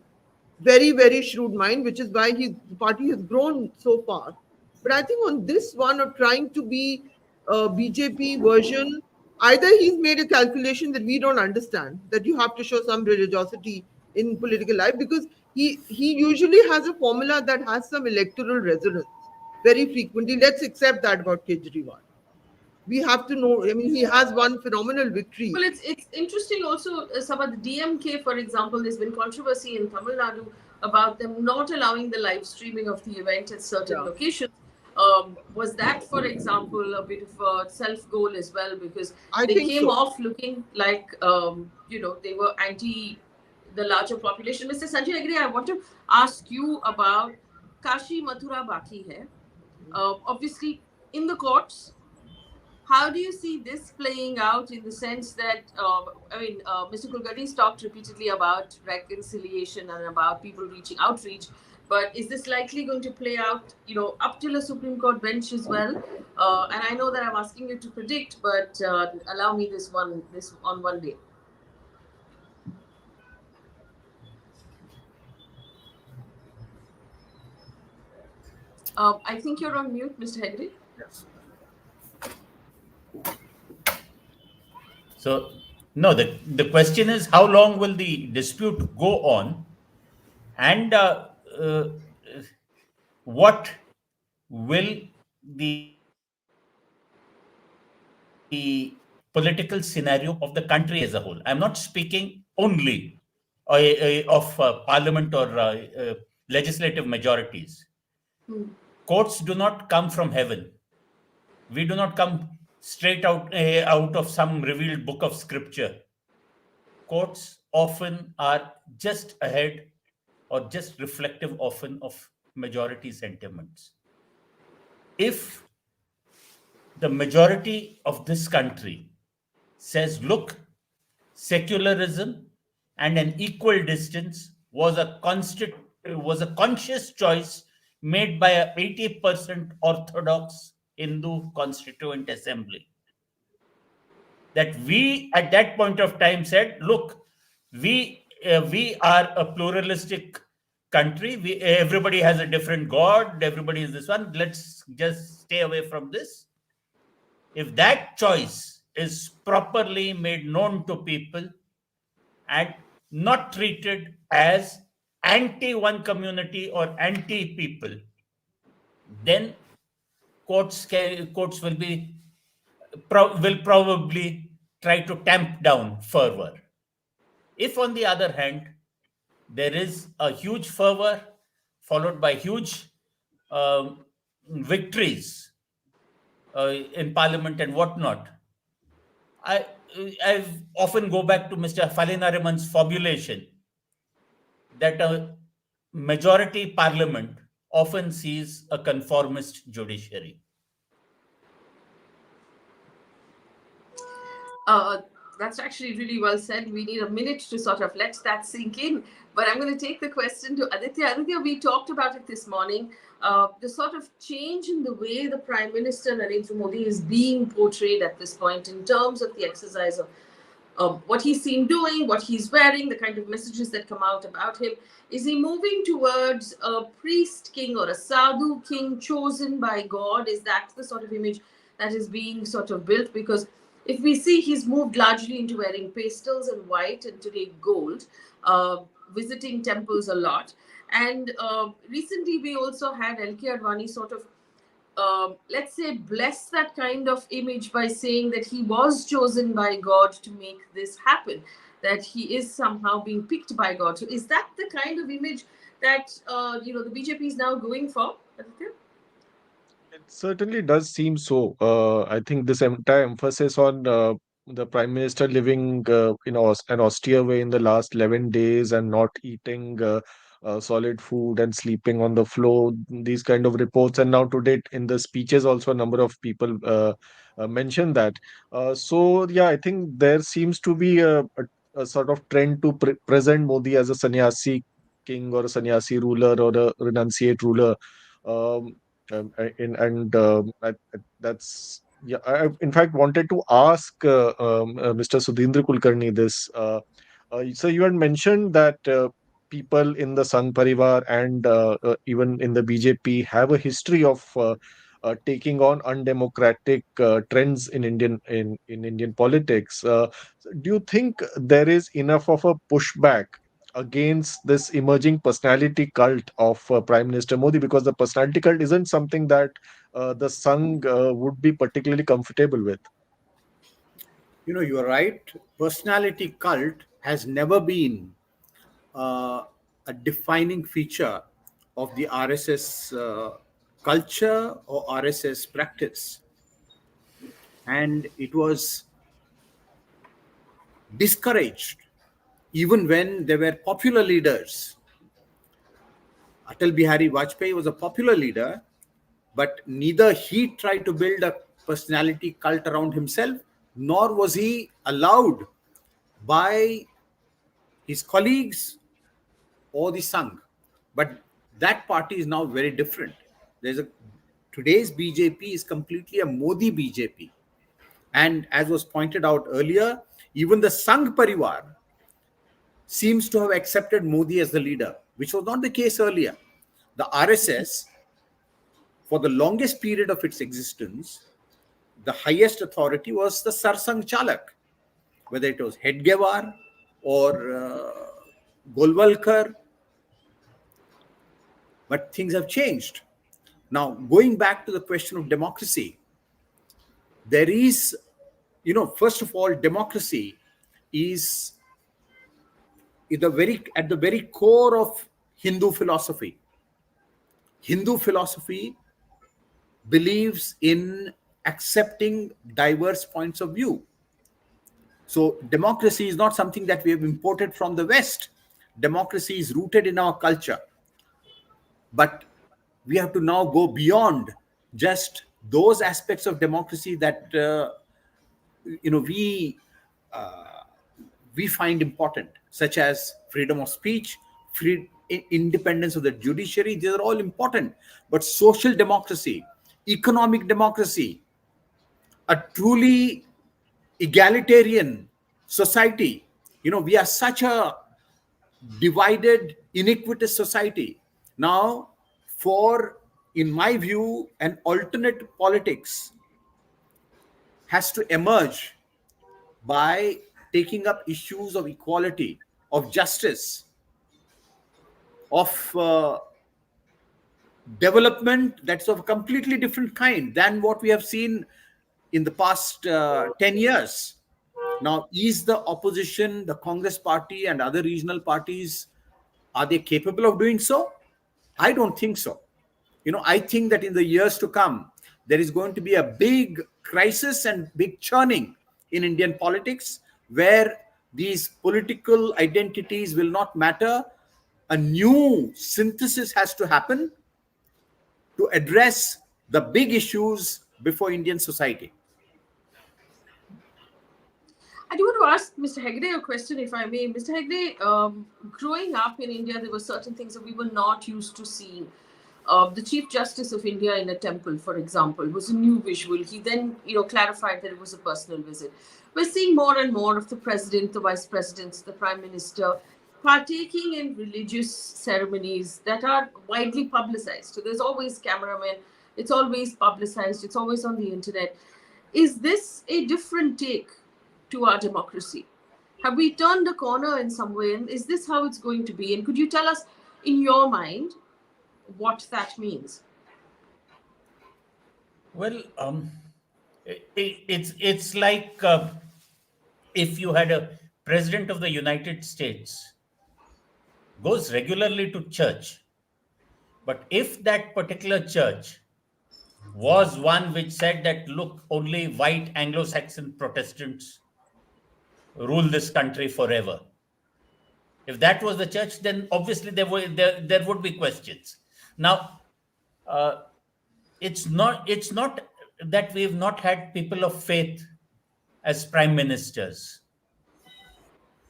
very, very shrewd mind, which is why his party has grown so far. But I think on this one of trying to be a BJP version, either he's made a calculation that we don't understand, that you have to show some religiosity in political life, because he usually has a formula that has some electoral resonance very frequently. Let's accept that about Kejriwal. We have to know. I mean, he has one phenomenal victory. Well, it's interesting also, Saba, the DMK, for example, there's been controversy in Tamil Nadu about them not allowing the live streaming of the event at certain Yeah, locations. Was that, for example, a bit of a self goal as well? Because I they think came so. off looking like, they were anti the larger population. Mr. Sanjay Hegde, I want to ask you about Kashi Mathura Baki hai. Obviously, in the courts, how do you see this playing out in the sense that, Mr. Kulkarni's talked repeatedly about reconciliation and about people reaching outreach, but is this likely going to play out, up till a Supreme Court bench as well? And I know that I'm asking you to predict, but allow me this on one day. I think you're on mute, Mr. Hegde. Yes. So, no, the question is how long will the dispute go on, and uh, what will the political scenario of the country as a whole? I'm not speaking only of parliament or legislative majorities. Courts do not come from heaven. We do not come straight out of some revealed book of scripture. Courts often are just ahead or just reflective often of majority sentiments. If the majority of this country says, look, secularism and an equal distance was a conscious choice made by a 80% Orthodox Hindu Constituent Assembly. That we at that point of time said, look, we are a pluralistic country. Everybody has a different god. Everybody is this one. Let's just stay away from this. If that choice is properly made known to people and not treated as anti one community or anti people, then courts will probably try to tamp down fervor. If, on the other hand, there is a huge fervor followed by huge victories in parliament and whatnot, I I often go back to Mr. Falinariman's formulation that a majority parliament often sees a conformist judiciary. That's actually really well said. We need a minute to sort of let that sink in. But I'm going to take the question to Aditya. Aditya, we talked about it this morning. The sort of change in the way the Prime Minister Narendra Modi is being portrayed at this point in terms of the exercise of what he's seen doing, what he's wearing, the kind of messages that come out about him. Is he moving towards a priest king or a sadhu king chosen by God? Is that the sort of image that is being sort of built? Because if we see, he's moved largely into wearing pastels and white and today gold, uh, visiting temples a lot. And recently, we also had LK Advani sort of let's say, bless that kind of image by saying that he was chosen by God to make this happen, that he is somehow being picked by God. So, is that the kind of image that the BJP is now going for, Aditya? It certainly does seem so. I think this entire emphasis on the Prime Minister living in an austere way in the last 11 days and not eating solid food and sleeping on the floor, these kind of reports. And now today in the speeches, also a number of people mentioned that. Yeah, I think there seems to be a sort of trend to present Modi as a sannyasi king or a sannyasi ruler or a renunciate ruler. Um, that's yeah. I in fact wanted to ask Mr. Sudheendra Kulkarni this. So you had mentioned that people in the Sangh Parivar and even in the BJP have a history of taking on undemocratic trends in Indian politics. Do you think there is enough of a pushback against this emerging personality cult of Prime Minister Modi? Because the personality cult isn't something that the Sangh would be particularly comfortable with. You are right. Personality cult has never been uh, a defining feature of the RSS culture or RSS practice. And it was discouraged even when there were popular leaders. Atal Bihari Vajpayee was a popular leader, but neither he tried to build a personality cult around himself, nor was he allowed by his colleagues or the Sangh. But that party is now very different. There's a Today's BJP is completely a Modi BJP. And as was pointed out earlier, even the Sangh Parivar seems to have accepted Modi as the leader, which was not the case earlier. The RSS, for the longest period of its existence, the highest authority was the Sarsang Chalak, whether it was Hedgewar or Golwalkar, but things have changed. Now, going back to the question of democracy, there is, first of all, democracy is at the very core of Hindu philosophy. Hindu philosophy believes in accepting diverse points of view. So, democracy is not something that we have imported from the West. Democracy is rooted in our culture. But we have to now go beyond just those aspects of democracy that you know we we find important, such as freedom of speech, independence of the judiciary. These are all important. But social democracy, economic democracy, a truly egalitarian society. We are such a divided, iniquitous society. Now, in my view, an alternate politics has to emerge by taking up issues of equality, of justice, of development that's of a completely different kind than what we have seen in the past 10 years. Now, is the opposition, the Congress party, and other regional parties, are they capable of doing so? I don't think so. I think that in the years to come, there is going to be a big crisis and big churning in Indian politics where these political identities will not matter. A new synthesis has to happen to address the big issues before Indian society. I do want to ask Mr. Hegde a question, if I may. Mr. Hegde, growing up in India, there were certain things that we were not used to seeing. The Chief Justice of India in a temple, for example, was a new visual. He then, clarified that it was a personal visit. We're seeing more and more of the president, the vice presidents, the prime minister partaking in religious ceremonies that are widely publicized. So there's always cameramen. It's always publicized. It's always on the internet. Is this a different take to our democracy? Have we turned a corner in some way? And is this how it's going to be? And could you tell us, in your mind, what that means? Well, it's like if you had a president of the United States goes regularly to church, but if that particular church was one which said that, look, only white Anglo-Saxon Protestants rule this country forever. If that was the church, then obviously there would be questions. Now, uh, it's not that we've not had people of faith as prime ministers.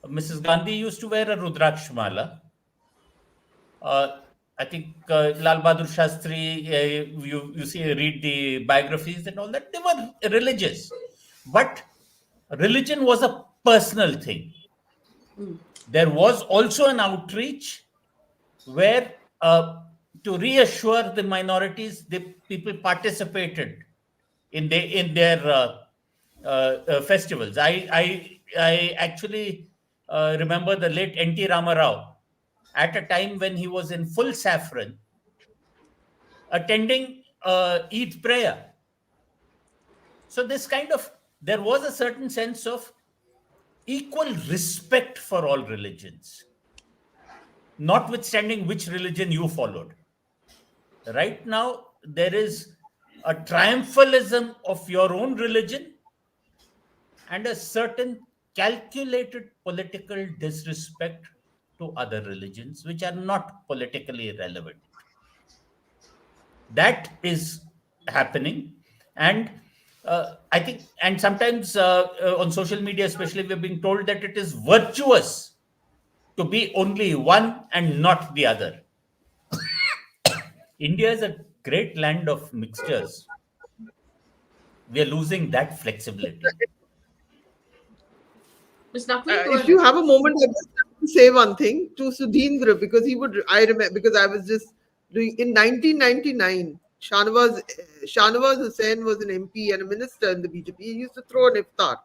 Mrs. Gandhi used to wear a Rudraksh mala. Uh, I think Lal Bahadur Shastri, you see, read the biographies and all that, they were religious. But religion was a personal thing. There was also an outreach where, to reassure the minorities, the people participated in their festivals. I actually remember the late N.T. Ramarao at a time when he was in full saffron attending Eid prayer. So there was a certain sense of equal respect for all religions, notwithstanding which religion you followed. Right now, there is a triumphalism of your own religion and a certain calculated political disrespect to other religions, which are not politically relevant. That is happening. And I think, and sometimes on social media, especially, we're being told that it is virtuous to be only one and not the other. India is a great land of mixtures. We are losing that flexibility. Ms. Naqvi, go If you ahead. have a moment, I just have to say one thing to Sudheendra, because I remember, because I was just doing in 1999. Shahnawaz Hussain was an MP and a minister in the BJP. He used to throw an iftar,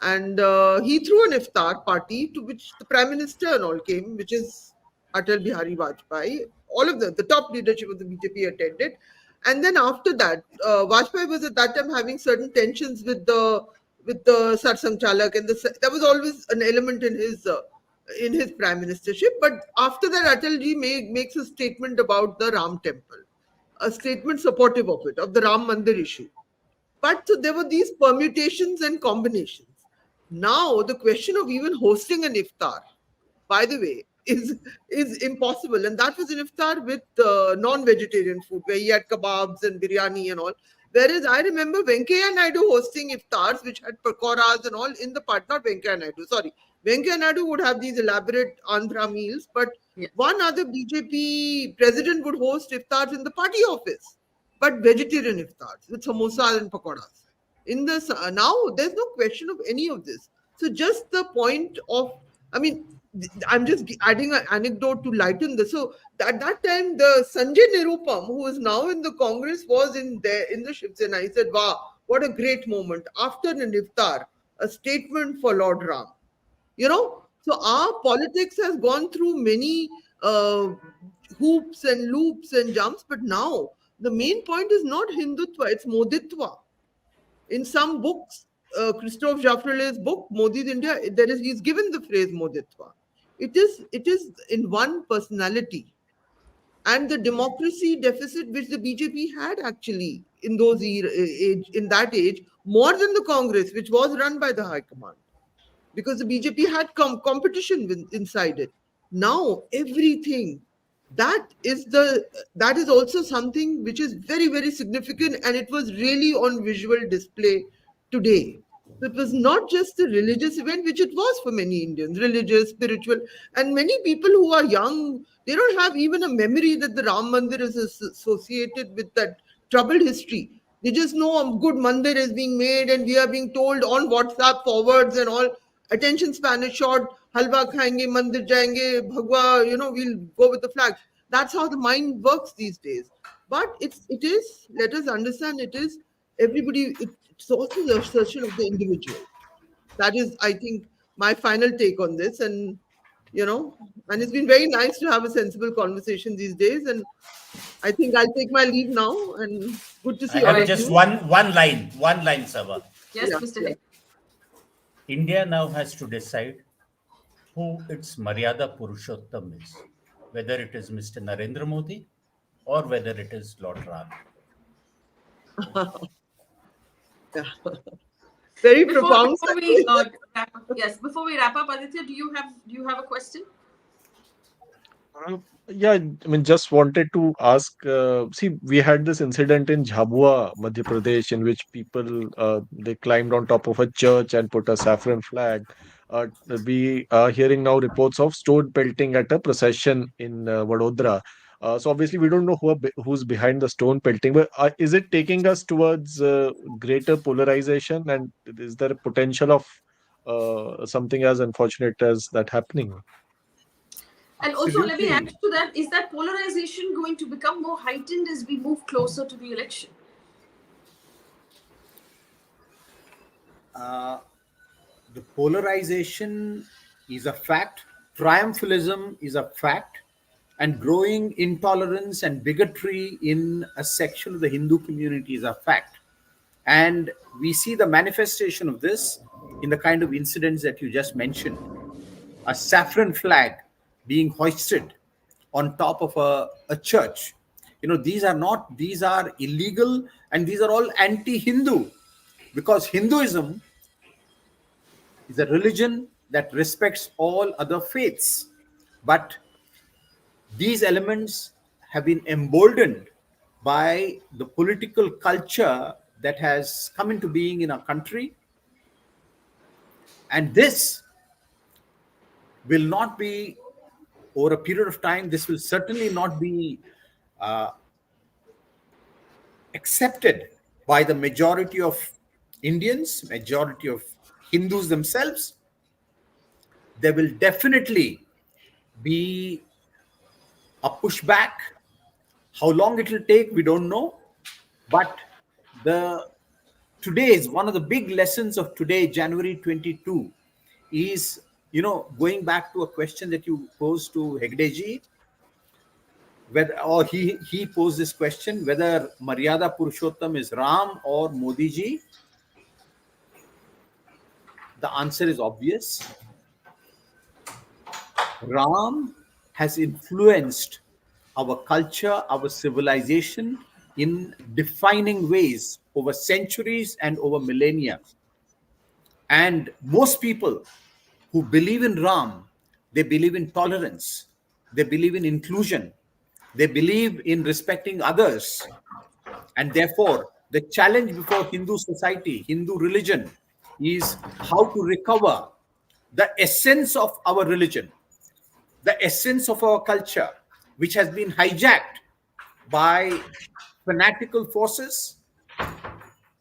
and he threw an iftar party to which the prime minister and all came, which is Atal Bihari Vajpayee. All of the top leadership of the BJP attended, and then after that, Vajpayee was at that time having certain tensions with the Sarsang Chalak, and there was always an element in his prime ministership. But after that, Atalji makes a statement about the Ram temple, a statement supportive of it, of the Ram Mandir issue. But so there were these permutations and combinations. Now the question of even hosting an iftar, by the way, is impossible. And that was an iftar with non-vegetarian food, where he had kebabs and biryani and all. Whereas I remember Venkaiah Naidu hosting iftars, which had pakoras and all in the part. Not Venkaiah Naidu, sorry. Venkaiah Naidu would have these elaborate Andhra meals, but Yeah. one other BJP president would host iftars in the party office, but vegetarian iftars with samosas and pakoras. Now, there's no question of any of this. So just the point of, I mean, I'm just adding an anecdote to lighten this. So at that time, the Sanjay Nirupam, who is now in the Congress, was in the Shiv Sena. He said, "Wow, what a great moment after an iftar, a statement for Lord Ram." So our politics has gone through many hoops and loops and jumps, but now the main point is not Hindutva; it's Moditva. In some books, Christophe Jaffrel's book, Modi's India, he's given the phrase Moditva. It is in one personality, and the democracy deficit which the BJP had actually in in that age, more than the Congress, which was run by the High Command, because the BJP had competition inside it. Now everything that is also something which is very, very significant, and it was really on visual display today. So it was not just a religious event, which it was for many Indians, religious, spiritual, and many people who are young, they don't have even a memory that the Ram Mandir is associated with that troubled history. They just know a good mandir is being made, and we are being told on WhatsApp forwards and all. Attention span is short. Halwa khayenge, mandir jayenge, bhagwa. We'll go with the flags. That's how the mind works these days. But it is. Let us understand. It is everybody. It's also the assertion of the individual. That is, I think, my final take on this. And it's been very nice to have a sensible conversation these days. And I think I'll take my leave now. And good to I see all have of Right. just you. one line, Saba. Yes, Yeah, Mr. yeah. Hegde. India now has to decide who its Maryada Purushottam is, whether it is Mr. Narendra Modi or whether it is Lord Ram. Yeah. Very Before profound, before we Sanjay. wrap up, yes, before we wrap up, Aditya, do you have a question? Uh, Yeah, I mean, just wanted to ask. See, we had this incident in Jhabua, Madhya Pradesh, in which people they climbed on top of a church and put a saffron flag. Uh, we are hearing now reports of stone pelting at a procession in Vadodara. So obviously, we don't know who's behind the stone pelting. But is it taking us towards greater polarization? And is there a potential of something as unfortunate as that happening? And also, let me add Absolutely. to that: is that polarization going to become more heightened as we move closer to the election? Uh, the polarization is a fact, triumphalism is a fact, and growing intolerance and bigotry in a section of the Hindu community is a fact. And we see the manifestation of this in the kind of incidents that you just mentioned. A saffron flag being hoisted on top of a church. These are illegal, and these are all anti Hindu, because Hinduism is a religion that respects all other faiths. But these elements have been emboldened by the political culture that has come into being in our country. And this will not be, over a period of time, this will certainly not be uh, accepted by the majority of Indians, majority of Hindus themselves. There will definitely be a pushback. How long it will take, we don't know. But the today is one of the big lessons of today, January 22, is going back to a question that you posed to Hegdeji, whether or he posed this question whether Maryada Purushottam is Ram or Modi ji. The answer is obvious. Ram has influenced our culture, our civilization in defining ways over centuries and over millennia. And most people who believe in Ram, they believe in tolerance, they believe in inclusion, they believe in respecting others. And therefore, the challenge before Hindu society, Hindu religion, is how to recover the essence of our religion, the essence of our culture, which has been hijacked by fanatical forces,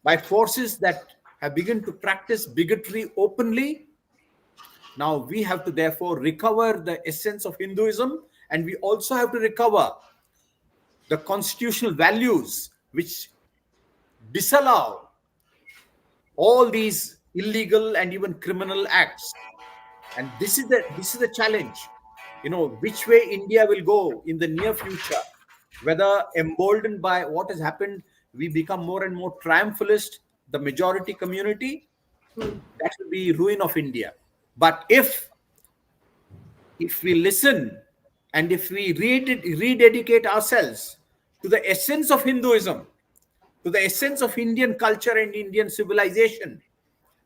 by forces that have begun to practice bigotry openly. Now we have to therefore recover the essence of Hinduism, and we also have to recover the constitutional values which disallow all these illegal and even criminal acts. And this is the challenge. Which way India will go in the near future, whether emboldened by what has happened, we become more and more triumphalist, the majority community, that will be ruin of India. But if we listen, and if we rededicate ourselves to the essence of Hinduism, to the essence of Indian culture and Indian civilization,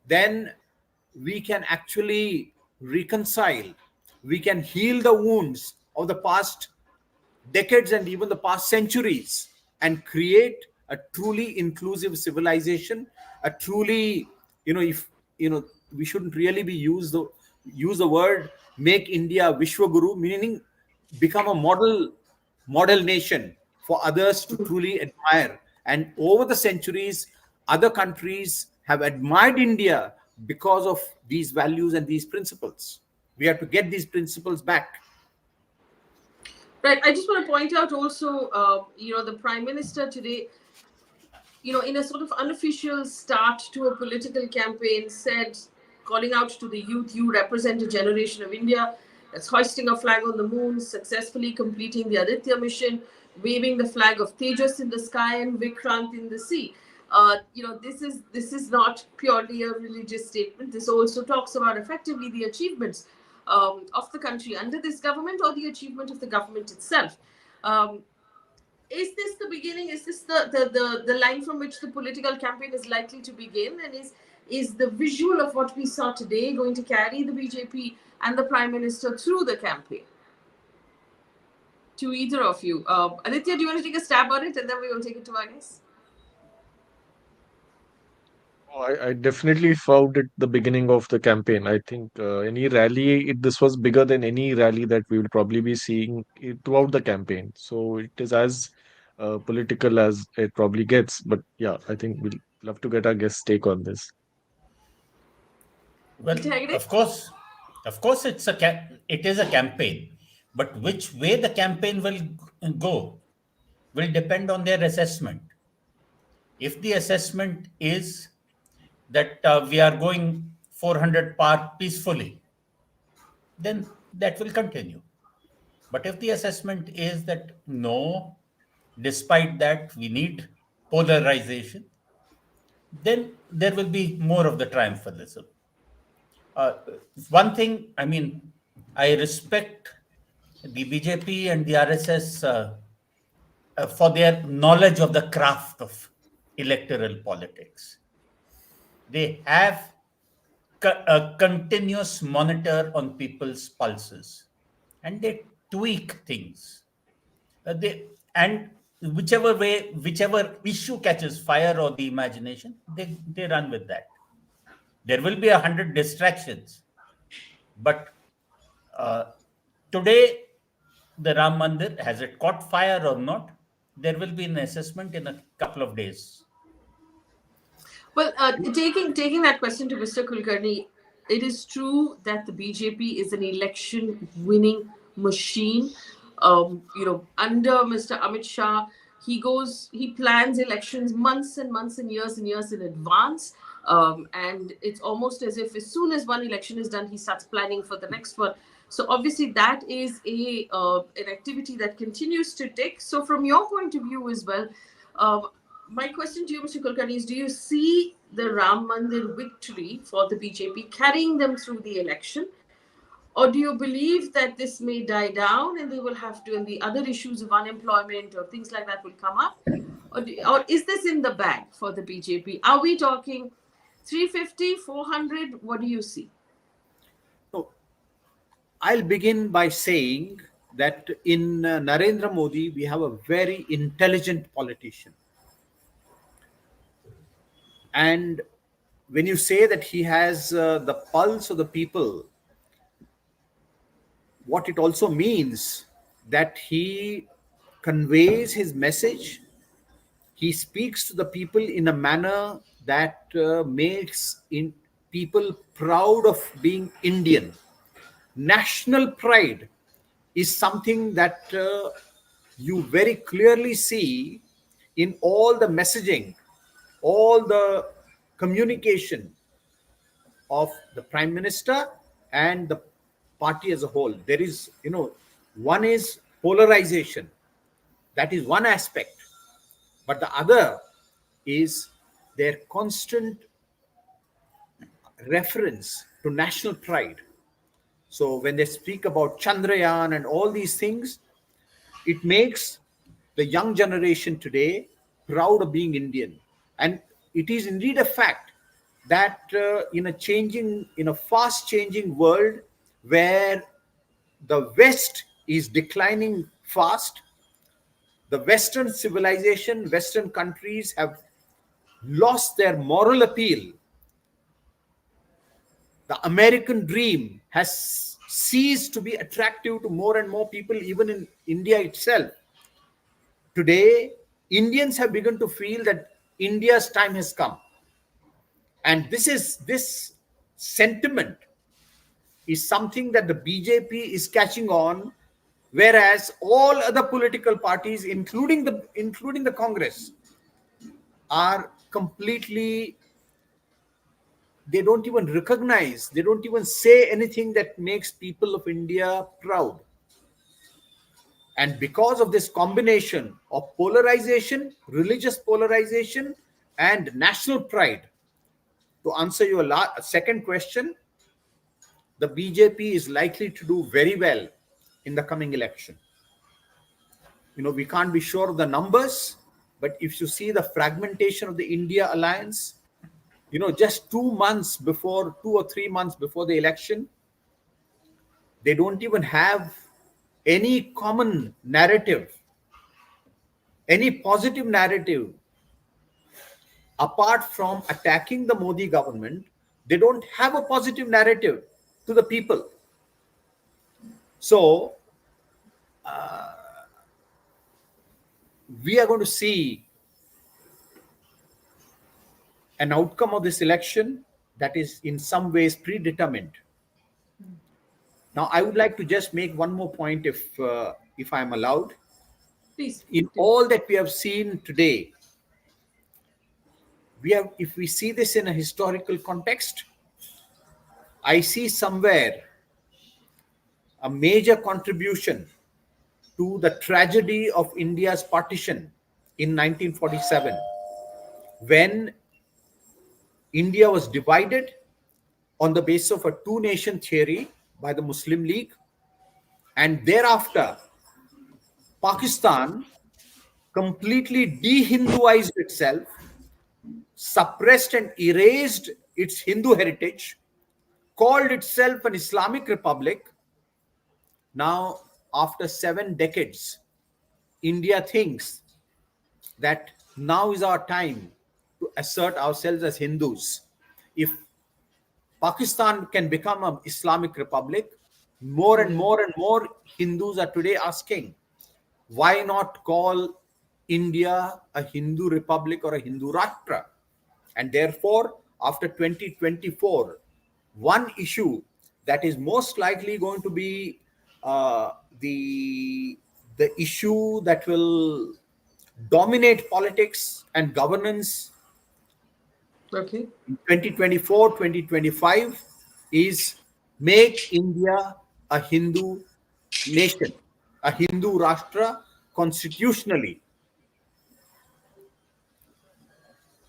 then we can actually reconcile, we can heal the wounds of the past decades and even the past centuries, and create a truly inclusive civilization, a truly, if we shouldn't really be use the word make India Vishwaguru, meaning become a model nation for others to truly admire. And over the centuries, other countries have admired India because of these values and these principles. We have to get these principles back. Right. I just want to point out also, the Prime Minister today, in a sort of unofficial start to a political campaign, said, calling out to the youth, you represent a generation of India that's hoisting a flag on the moon, successfully completing the Aditya mission, waving the flag of Tejas in the sky and Vikrant in the sea. This is not purely a religious statement. This also talks about effectively the achievements of the country under this government or the achievement of the government itself. Um, is this the beginning? Is this the line from which the political campaign is likely to begin? And is the visual of what we saw today going to carry the BJP and the Prime Minister through the campaign? To either of you. Aditya, do you want to take a stab at it and then we will take it to our guests? Oh, I definitely found it the beginning of the campaign. I think any rally, this was bigger than any rally that we will probably be seeing throughout the campaign. So it is as political as it probably gets. But yeah, I think we'll love to get our guest take on this. Well, Mr. Hegde? of course, it is a campaign, but which way the campaign will go will depend on their assessment. If the assessment is that we are going 400 par peacefully, then that will continue. But if the assessment is that no, despite that, we need polarization, then there will be more of the triumphalism. Uh, One thing, I mean, I respect the BJP and the RSS for their knowledge of the craft of electoral politics. They have a continuous monitor on people's pulses and they tweak things. And whichever issue catches fire or the imagination, they run with that. There will be 100 distractions, but uh, today the Ram Mandir, has it caught fire or not? There will be an assessment in a couple of days. Well, taking that question to Mr. Kulkarni, it is true that the BJP is an election winning machine. Under Mr. Amit Shah, he plans elections months and years in advance. And it's almost as if as soon as one election is done, he starts planning for the next one. So obviously that is an activity that continues to take. So from your point of view as well, um, my question to you, Mr. Kulkarni, is do you see the Ram Mandir victory for the BJP carrying them through the election? Or do you believe that this may die down and they will have to, and the other issues of unemployment or things like that will come up? Or is this in the bag for the BJP? Are we talking 350, 400? What do you see? So I'll begin by saying that in Narendra Modi, we have a very intelligent politician. And when you say that he has the pulse of the people, what it also means that he conveys his message, he speaks to the people in a manner that makes people proud of being Indian. National pride is something that you very clearly see in all the messaging, all the communication of the prime minister and the party as a whole. There is, one is polarization, that is one aspect, but the other is their constant reference to national pride. So when they speak about Chandrayaan and all these things, it makes the young generation today proud of being Indian. And it is indeed a fact that in a fast changing world where the West is declining fast, the Western civilization, Western countries have lost their moral appeal The American dream has ceased to be attractive to more and more people, even in India itself. Today, Indians have begun to feel that India's time has come. And this sentiment is something that the BJP is catching on, whereas all other political parties, including the Congress, are completely, they don't even recognize, they don't even say anything that makes people of India proud. And because of this combination of polarization, religious polarization, and national pride, to answer your second question, the BJP is likely to do very well in the coming election. We can't be sure of the numbers, but if you see the fragmentation of the India alliance, just 2 months before, 2 or 3 months before the election, they don't even have any common narrative, any positive narrative. Apart from attacking the Modi government, they don't have a positive narrative to the people. So we are going to see an outcome of this election that is in some ways predetermined. Now, I would like to just make one more point, if I'm allowed. Please. In all that we have seen today, if we see this in a historical context, I see somewhere a major contribution to the tragedy of India's partition in 1947, when India was divided on the basis of a two-nation theory by the Muslim League, and thereafter Pakistan completely de-Hinduized itself, suppressed and erased its Hindu heritage, called itself an Islamic Republic. Now, after 7 decades, India thinks that now is our time to assert ourselves as Hindus. If Pakistan can become an Islamic Republic, more and more and more Hindus are today asking, why not call India a Hindu Republic or a Hindu Rashtra? And therefore, after 2024, one issue that is most likely going to be the issue that will dominate politics and governance Okay. in 2024, 2025 is make India a Hindu nation, a Hindu Rashtra constitutionally.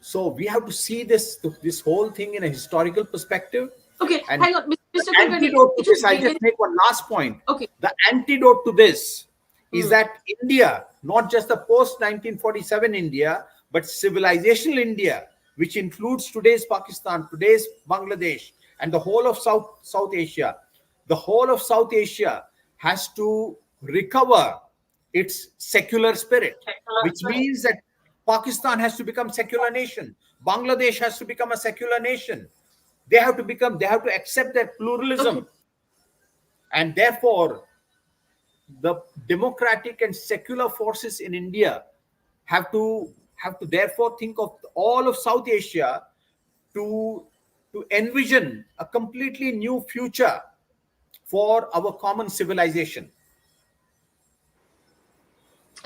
So we have to see this whole thing in a historical perspective. Okay, And hang on, the Mr. Kulkarni. antidote to It should this, I'll begin. just make one last point. Okay. The antidote to this is that India, not just the post 1947 India, but civilizational India, which includes today's Pakistan, today's Bangladesh, and the whole of South Asia. The whole of South Asia has to recover its secular spirit, which means that Pakistan has to become secular nation. Bangladesh has to become a secular nation. They have to accept that pluralism. Okay. And therefore, the democratic and secular forces in India have to therefore think of all of South Asia to envision a completely new future for our common civilization.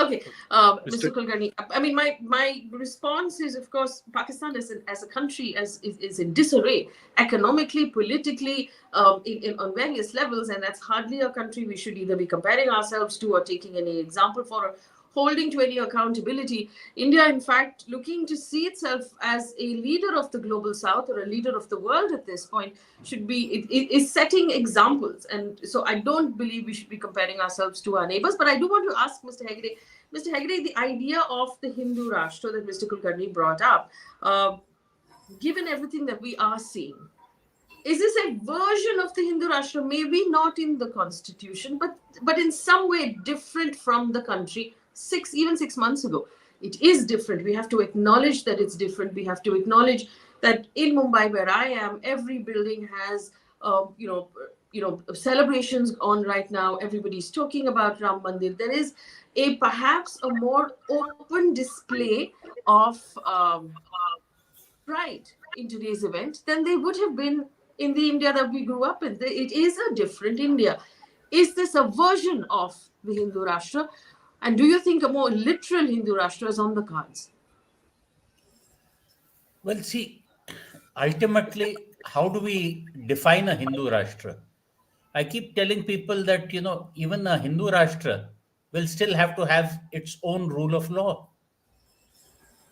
Okay, Mr. Mr. Kulkarni. I mean, my response is, of course, Pakistan as a country is in disarray economically, politically, on various levels, and that's hardly a country we should either be comparing ourselves to or taking any example for, or holding to any accountability. India, in fact, looking to see itself as a leader of the global South or a leader of the world at this point, should be it is setting examples, and so I don't believe we should be comparing ourselves to our neighbors. But I do want to ask Mr. Hegde. Mr. Hegde, the idea of the Hindu Rashtra that Mr. Kulkarni brought up, given everything that we are seeing, is this a version of the Hindu Rashtra, maybe not in the constitution, but in some way different from the country even 6 months ago? It is different. We have to acknowledge that it's different. We have to acknowledge that in Mumbai, where I am, every building has celebrations on right now. Everybody's talking about Ram Mandir. There is a perhaps a more open display of pride in today's event than they would have been in the India that we grew up in. It is a different India. Is this a version of the Hindu Rashtra? And do you think a more literal Hindu Rashtra is on the cards? Well, see, ultimately, how do we define a Hindu Rashtra? I keep telling people that, even a Hindu Rashtra will still have to have its own rule of law.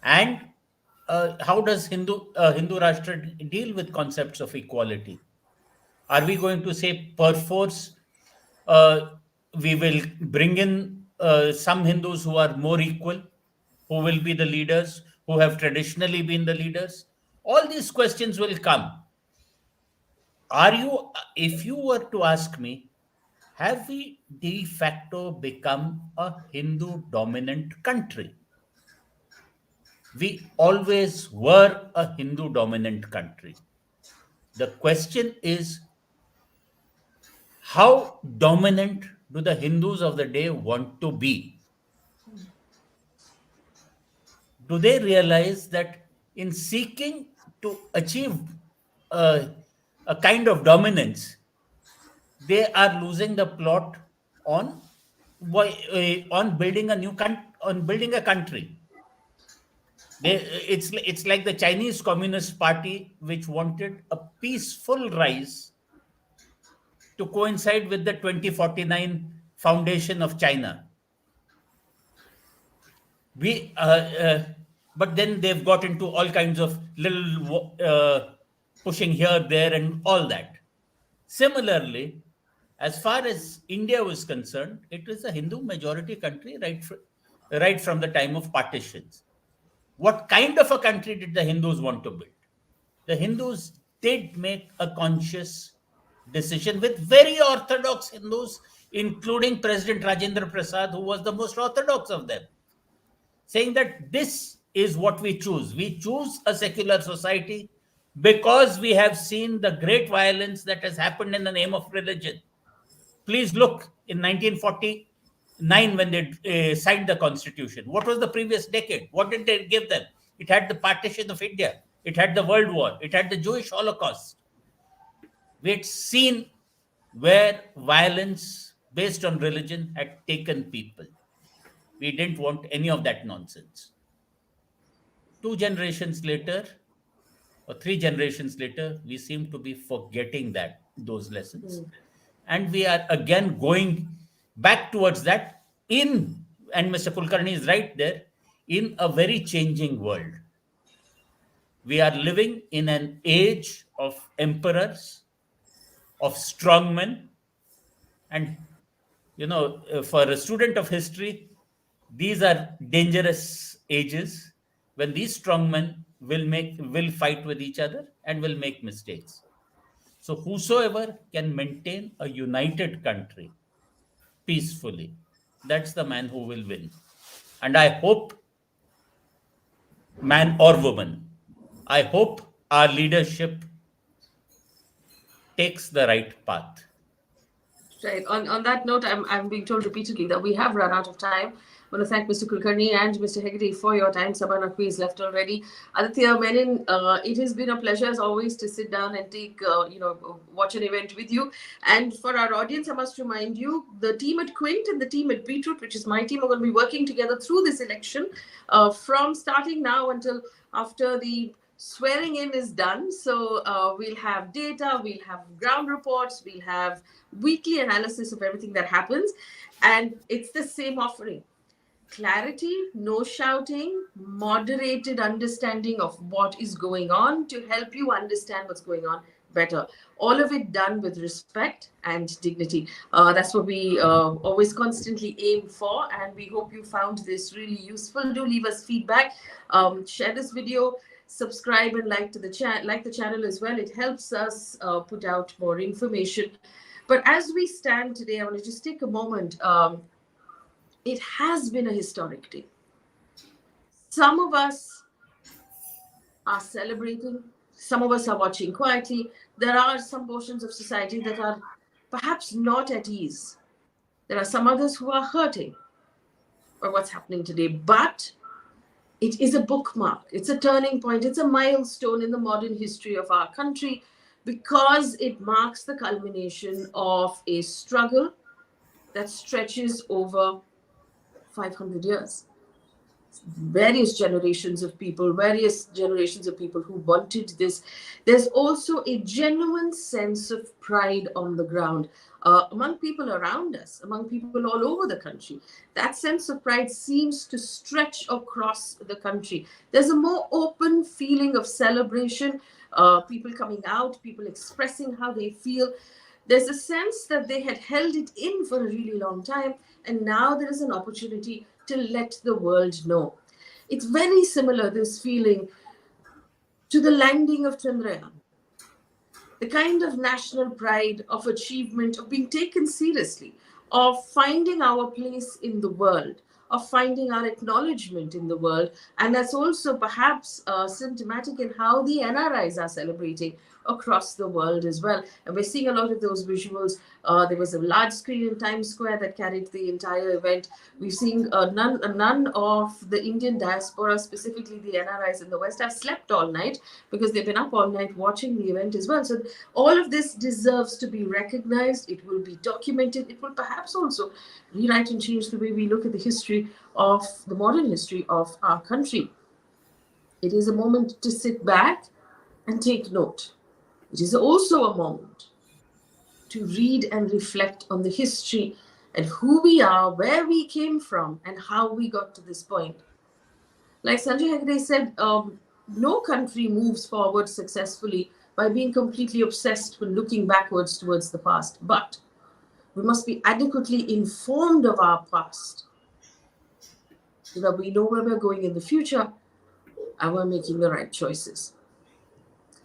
And how does Hindu Rashtra deal with concepts of equality? Are we going to say perforce uh, we will bring in some Hindus who are more equal, who will be the leaders, who have traditionally been the leaders? All these questions will come. If you were to ask me, have we de facto become a Hindu dominant country? We always were a Hindu dominant country. The question is, how dominant do the Hindus of the day want to be? Do they realize that in seeking to achieve uh, a kind of dominance, they are losing the plot on on building a on building a country? It's like the Chinese Communist Party, which wanted a peaceful rise to coincide with the 2049 foundation of China. We, but then they've got into all kinds of little pushing here, there, and all that. Similarly, as far as India was concerned, it was a Hindu majority country right from the time of partitions. What kind of a country did the Hindus want to build? The Hindus did make a conscious decision with very orthodox Hindus, including President Rajendra Prasad, who was the most orthodox of them, saying that this is what we choose. We choose a secular society because we have seen the great violence that has happened in the name of religion. Please look in 1949 when they signed the constitution. What was the previous decade? What did they give them? It had the partition of India, it had the World War, it had the Jewish Holocaust. We had seen where violence based on religion had taken people. We didn't want any of that nonsense. 2 generations later, or 3 generations later, we seem to be forgetting those lessons, and we are again going back towards that. And Mr. Kulkarni is right there, in a very changing world. We are living in an age of emperors, of strongmen, and for a student of history, these are dangerous ages when these strongmen will fight with each other and will make mistakes. So whosoever can maintain a united country peacefully, that's the man who will win. And I hope, man or woman, I hope our leadership takes the right path. Right. On that note, I'm being told repeatedly that we have run out of time. I want to thank Mr. Kulkarni and Mr. Hegde for your time. Saba Naqvi is left already. Aditya, Menon, it has been a pleasure as always to sit down and watch an event with you. And for our audience, I must remind you, the team at Quint and the team at Beetroot, which is my team, are going to be working together through this election from starting now until after the swearing in is done. So we'll have data, we'll have ground reports, we'll have weekly analysis of everything that happens. And it's the same offering: clarity, no shouting, moderated understanding of what is going on to help you understand what's going on better. All of it done with respect and dignity. That's what we always constantly aim for, and we hope you found this really useful. Do leave us feedback, share this video, subscribe, and like the channel as well. It helps us put out more information. But as we stand today, I want to just take a moment. It has been a historic day. Some of us are celebrating, Some of us are watching quietly. There are some portions of society that are perhaps not at ease. There are some others who are hurting by what's happening today. But it is a bookmark, it's a turning point, it's a milestone in the modern history of our country because it marks the culmination of a struggle that stretches over 500 years. Various generations of people who wanted this. There's also a genuine sense of pride on the ground among people around us, among people all over the country. That sense of pride seems to stretch across the country. There's a more open feeling of celebration, people coming out, people expressing how they feel. There's a sense that they had held it in for a really long time, and now there is an opportunity to let the world know. It's very similar, this feeling, to the landing of Chandrayaan. The kind of national pride, of achievement, of being taken seriously, of finding our place in the world, of finding our acknowledgement in the world. And that's also perhaps symptomatic in how the NRIs are celebrating across the world as well. And we're seeing a lot of those visuals. There was a large screen in Times Square that carried the entire event. We've seen none of the Indian diaspora, specifically the NRIs in the West, have slept all night because they've been up all night watching the event as well. So all of this deserves to be recognized. It will be documented. It will perhaps also rewrite and change the way we look at the history of the modern history of our country. It is a moment to sit back and take note. It is also a moment to read and reflect on the history and who we are, where we came from, and how we got to this point. Like Sanjay Hegde said, no country moves forward successfully by being completely obsessed with looking backwards towards the past. But we must be adequately informed of our past so that we know where we're going in the future and we're making the right choices.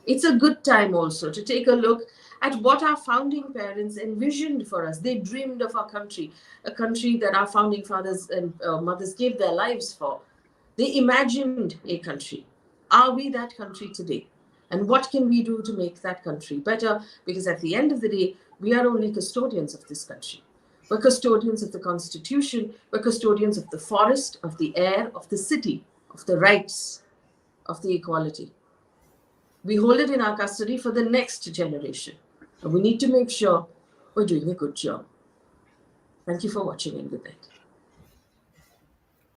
It's a good time also to take a look at what our founding parents envisioned for us. They dreamed of our country, a country that our founding fathers and mothers gave their lives for. They imagined a country. Are we that country today? And what can we do to make that country better? Because at the end of the day, we are only custodians of this country. We're custodians of the Constitution. We're custodians of the forest, of the air, of the city, of the rights, of the equality. We hold it in our custody for the next generation. And we need to make sure we're doing a good job. Thank you for watching and good night.